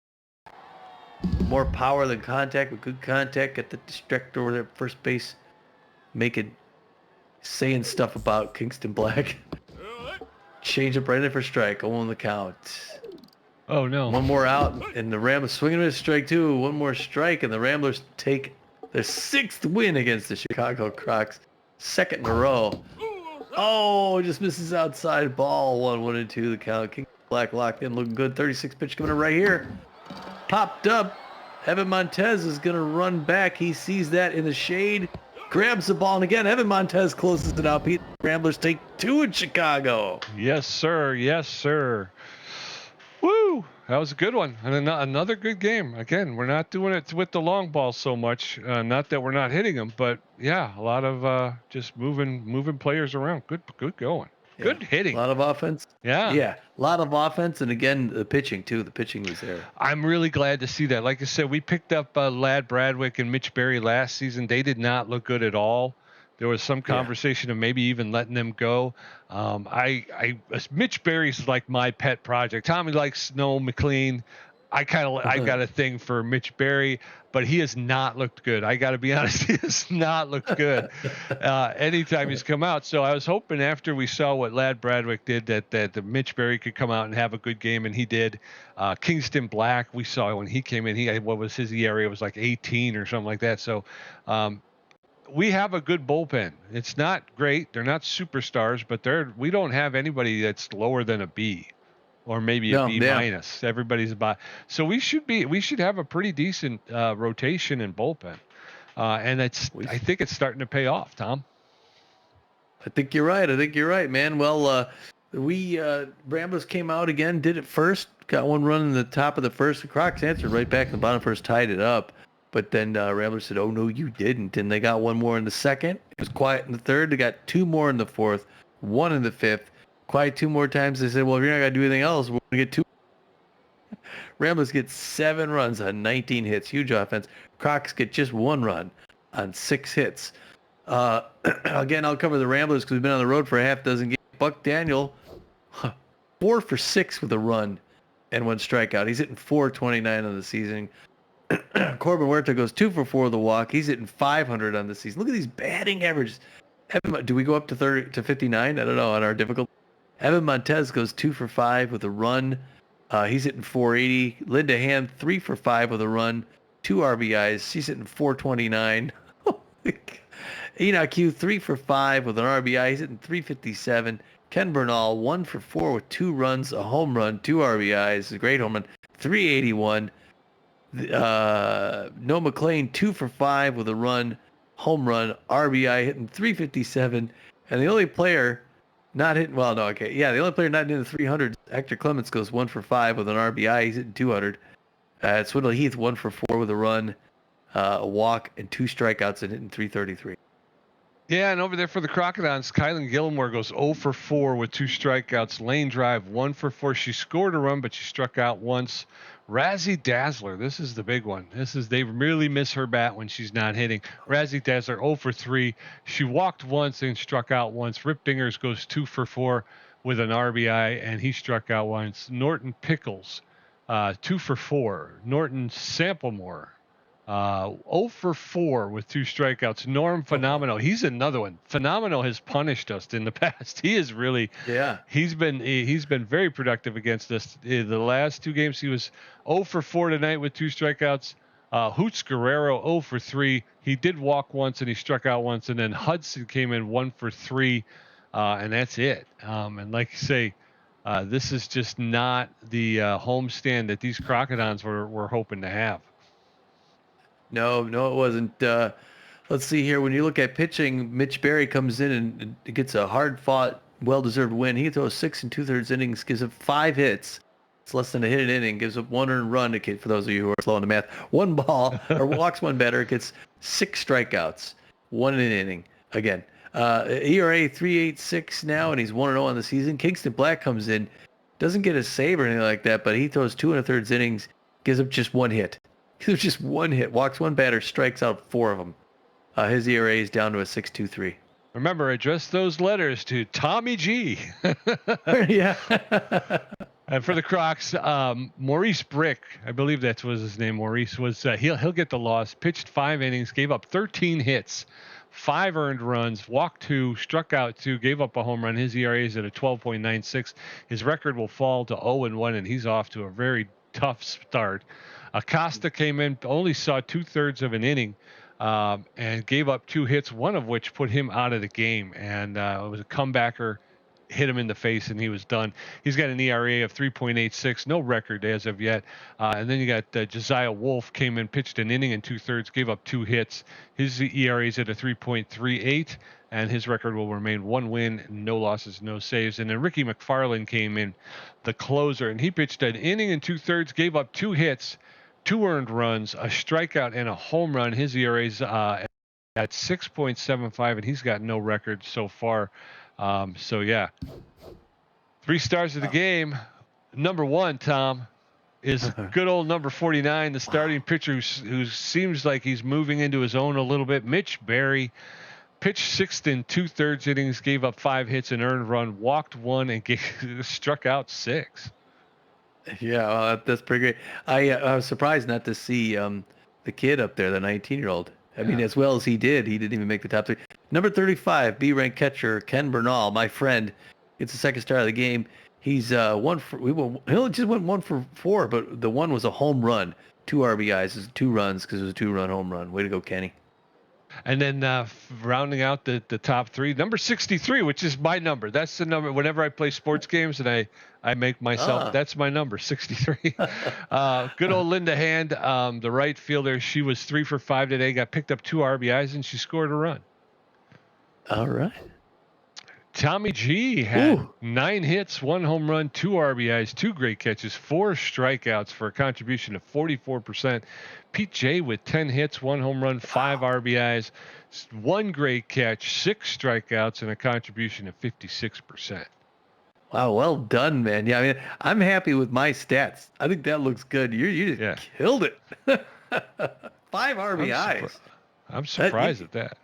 More power than contact, with good contact. Get the distractor over there at first base. Saying stuff about Kingston Black. Change up right in for strike. 0 on the count. Oh, no. 1 more out, and the Ramblers swinging with strike 2. 1 more strike, and the Ramblers take their 6th win against the Chicago Crocs. 2nd in a row. Oh, just misses outside ball. 1-2 the count. King Black locked in, looking good. 36 pitch coming in right here. Popped up. Evan Montez is going to run back. He sees that in the shade. Grabs the ball, and again, Evan Montez closes it out. Pete, Ramblers take 2 in Chicago. Yes, sir. Yes, sir. Woo! That was a good one. And another good game. Again, we're not doing it with the long ball so much. Not that we're not hitting them, but yeah, a lot of just moving players around. Good going. Yeah. Good hitting. A lot of offense. Yeah. Yeah, a lot of offense, and again, the pitching, too. The pitching was there. I'm really glad to see that. Like I said, we picked up Ladd Bradwick and Mitch Berry last season. They did not look good at all. There was some conversation of maybe even letting them go. Mitch Berry's like my pet project. Tommy likes Snow McLean. I got a thing for Mitch Berry, but he has not looked good. I got to be honest, he has not looked good anytime he's come out. So I was hoping after we saw what Ladd Bradwick did that the Mitch Berry could come out and have a good game, and he did. Kingston Black, we saw when he came in, what was his ERA? It was like 18 or something like that. So we have a good bullpen. It's not great. They're not superstars, but we don't have anybody that's lower than a B. Or maybe a B minus. Everybody's about. So we should have a pretty decent rotation and bullpen, and I think it's starting to pay off, Tom. I think you're right, man. Well, Ramblers came out again, did it first, got 1 run in the top of the first. The Crocs answered right back in the bottom first, tied it up. But then Ramblers said, "Oh no, you didn't," and they got 1 more in the second. It was quiet in the third. They got 2 more in the fourth, 1 in the fifth. Quiet 2 more times. They said, well, if you're not going to do anything else, we're going to get 2. Ramblers get 7 runs on 19 hits. Huge offense. Crocs get just 1 run on 6 hits. Again, I'll cover the Ramblers because we've been on the road for a half dozen games. Buck Daniel, 4 for 6 with a run and 1 strikeout. He's hitting .429 on the season. Corbin Huerta goes 2 for 4 with a walk. He's hitting .500 on the season. Look at these batting averages. Do we go up to 59? I don't know on our difficult. Evan Montez goes 2 for 5 with a run. He's hitting .480. Linda Hand 3 for 5 with a run, 2 RBIs. She's hitting .429. Enoch Hugh 3 for 5 with an RBI. He's hitting .357. Ken Bernal 1 for 4 with 2 runs, a home run, 2 RBIs. A great home run. .381. Noah McLean 2 for 5 with a run, home run, RBI, hitting 357, and the only player not hitting, well, no, okay, yeah, the only player not hitting the 300, Hector Clements goes 1 for 5 with an RBI. He's hitting 200. Swindle Heath 1 for 4 with a run, a walk, and 2 strikeouts and hitting 333. Yeah, and over there for the Crocodons, Kylan Gilmore goes 0 for 4 with 2 strikeouts. Lane Drive 1 for 4. She scored a run, but she struck out once. Razzie Dazzler, this is the big one. They really miss her bat when she's not hitting. Razzie Dazzler 0 for 3. She walked once and struck out once. Rip Dingers goes 2 for 4 with an RBI, and he struck out once. Norton Pickles 2 for 4. Norton Samplemore 0 for 4 with 2 strikeouts. Norm Phenomenal, he's another one. Phenomenal has punished us in the past. He is really, he's been very productive against us. The last 2 games he was 0 for 4 tonight with 2 strikeouts. Hoots Guerrero 0 for 3. He did walk once and he struck out once, and then Hudson came in 1 for 3, and that's it. And like you say, this is just not the homestand that these Crocodons were hoping to have. No, it wasn't. Let's see here. When you look at pitching, Mitch Berry comes in and gets a hard-fought, well-deserved win. He throws 6 2/3 innings, gives up 5 hits. It's less than a hit an inning, gives up 1 earned run. For those of you who are slow on the math, 1 ball or walks 1 batter, gets 6 strikeouts, 1 in an inning. Again, ERA 3.86 now, and he's 1-0 on the season. Kingston Black comes in, doesn't get a save or anything like that, but he throws 2 1/3 innings, gives up just 1 hit. There's just 1 hit, walks 1 batter, strikes out 4 of them. His ERA is down to a 6.23. Remember, address those letters to Tommy G. Yeah. And for the Crocs, Maurice Brick, I believe that was his name. Maurice was he'll get the loss. Pitched 5 innings, gave up 13 hits, 5 earned runs, walked 2, struck out 2, gave up a home run. His ERA is at a 12.96. His record will fall to 0-1, and he's off to a very tough start. Acosta came in, only saw 2/3 of an inning, and gave up 2 hits, one of which put him out of the game. And it was a comebacker, hit him in the face, and he was done. He's got an ERA of 3.86, no record as of yet. And then you got Josiah Wolf came in, pitched an inning and 2/3, gave up 2 hits. His ERA is at a 3.38. And his record will remain 1 win, no losses, no saves. And then Ricky McFarland came in, the closer, and he pitched an inning and 2/3, gave up 2 hits, 2 earned runs, a strikeout, and a home run. His ERA's at 6.75, and he's got no record so far. So, yeah. 3 stars of the game. Number 1, Tom, is good old number 49, the starting pitcher who seems like he's moving into his own a little bit, Mitch Berry. Pitched 6 2/3 innings, gave up 5 hits, an earned run, walked 1, and struck out 6. Yeah, well, that's pretty great. I was surprised not to see the kid up there, the 19-year-old. I mean, as well as he didn't even make the top 3. Number 35, B-ranked catcher Ken Bernal, my friend, gets the 2nd star of the game. He's he only just went 1 for 4, but the one was a home run, 2 RBIs, 2 runs because it was a 2-run home run. Way to go, Kenny. And then rounding out the top 3, number 63, which is my number. That's the number. Whenever I play sports games and I make myself, that's my number, 63. Good old Linda Hand, the right fielder. She was 3 for 5 today, got picked up 2 RBIs, and she scored a run. All right. Tommy G had 9 hits, 1 home run, 2 RBIs, 2 great catches, 4 strikeouts for a contribution of 44%. Pete J with 10 hits, 1 home run, 5 RBIs, 1 great catch, 6 strikeouts, and a contribution of 56%. Wow, well done, man. Yeah, I mean, I'm happy with my stats. I think that looks good. You just killed it. 5 RBIs. I'm surprised at that.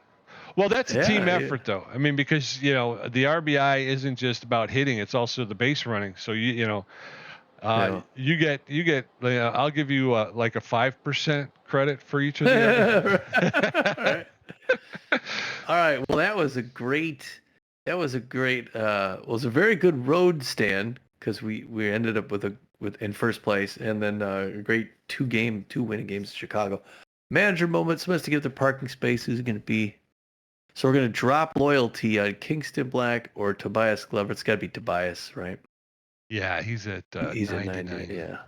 Well, that's a team effort, though. I mean, because, the RBI isn't just about hitting; it's also the base running. So you get. I'll give you like a 5% credit for each of the. All right. Well, that was a great. It was a very good road stand because we ended up with in first place, and then a great 2 winning games in Chicago. Manager moment. Someone has to give the parking space. Who's it going to be? So we're going to drop loyalty on Kingston Black or Tobias Glover. It's got to be Tobias, right? Yeah, he's at 99. At 90, yeah.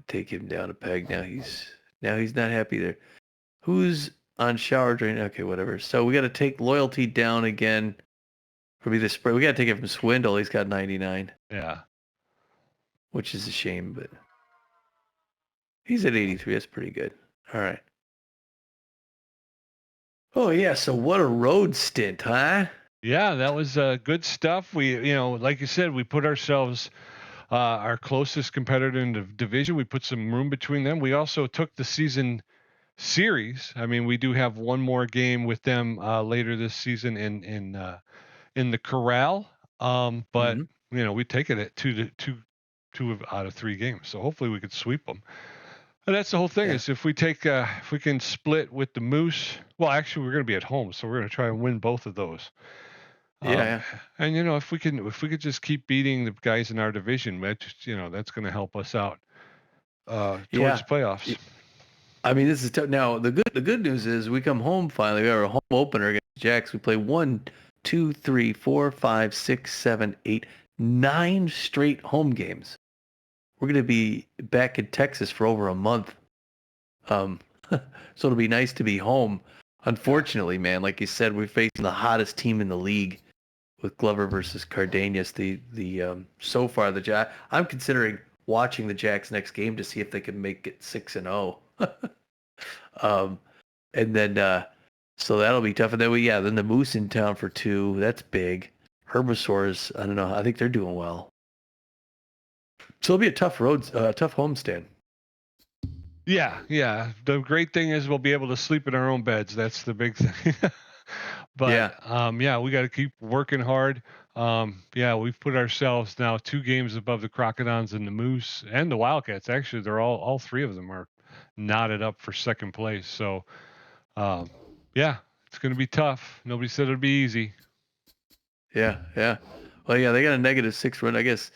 Take him down a peg. Now he's not happy there. Who's on shower drain? Okay, whatever. So we got to take loyalty down again. For me, the spread. We got to take it from Swindle. He's got 99, Yeah. which is a shame, but he's at 83. That's pretty good. All right. Oh yeah. So what a road stint, huh? Yeah, that was good stuff. We, like you said, we put ourselves our closest competitor in the division. We put some room between them. We also took the season series. I mean, we do have one more game with them later this season in the Corral. But Mhm. we take it at two out of 3 games. So hopefully we could sweep them. And that's the whole thing Yeah. is if we can split with the Moose. Well, actually, we're going to be at home, so we're going to try and win both of those. Yeah. And if we could just keep beating the guys in our division, that's going to help us out towards playoffs. I mean, this is tough. Now the good news is we come home finally. We have our home opener against the Jacks. We play 1, 2, 3, 4, 5, 6, 7, 8, 9 straight home games. We're gonna be back in Texas for over a month. So it'll be nice to be home. Unfortunately, man, like you said, we're facing the hottest team in the league with Glover versus Cardenas. So far I'm considering watching the Jacks next game to see if they can make it 6-0. And then so that'll be tough. And then then the Moose in town for 2. That's big. Herbisaurs, I don't know. I think they're doing well. So it'll be a tough tough homestand. Yeah. The great thing is we'll be able to sleep in our own beds. That's the big thing. But we got to keep working hard. We've put ourselves now 2 games above the Crocodons and the Moose and the Wildcats. Actually, they're all 3 of them are knotted up for second place. So, it's going to be tough. Nobody said it'd be easy. Yeah. Well, yeah, they got a -6 run. I guess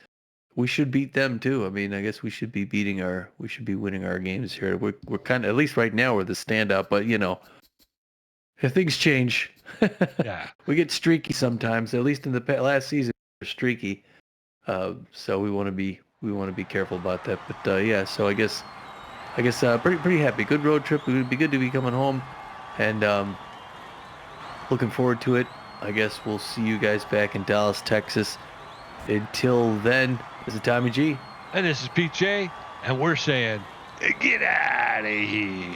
we should beat them too. I mean, I guess we should be winning our games here. We're kind of, at least right now, we're the standout. But if things change, we get streaky sometimes. At least in the last season, we're streaky. So we want to be careful about that. But so I guess pretty happy. Good road trip. It would be good to be coming home, and looking forward to it. I guess we'll see you guys back in Dallas, Texas. Until then, this is Tommy G. And this is Pete J. And we're saying, get out of here.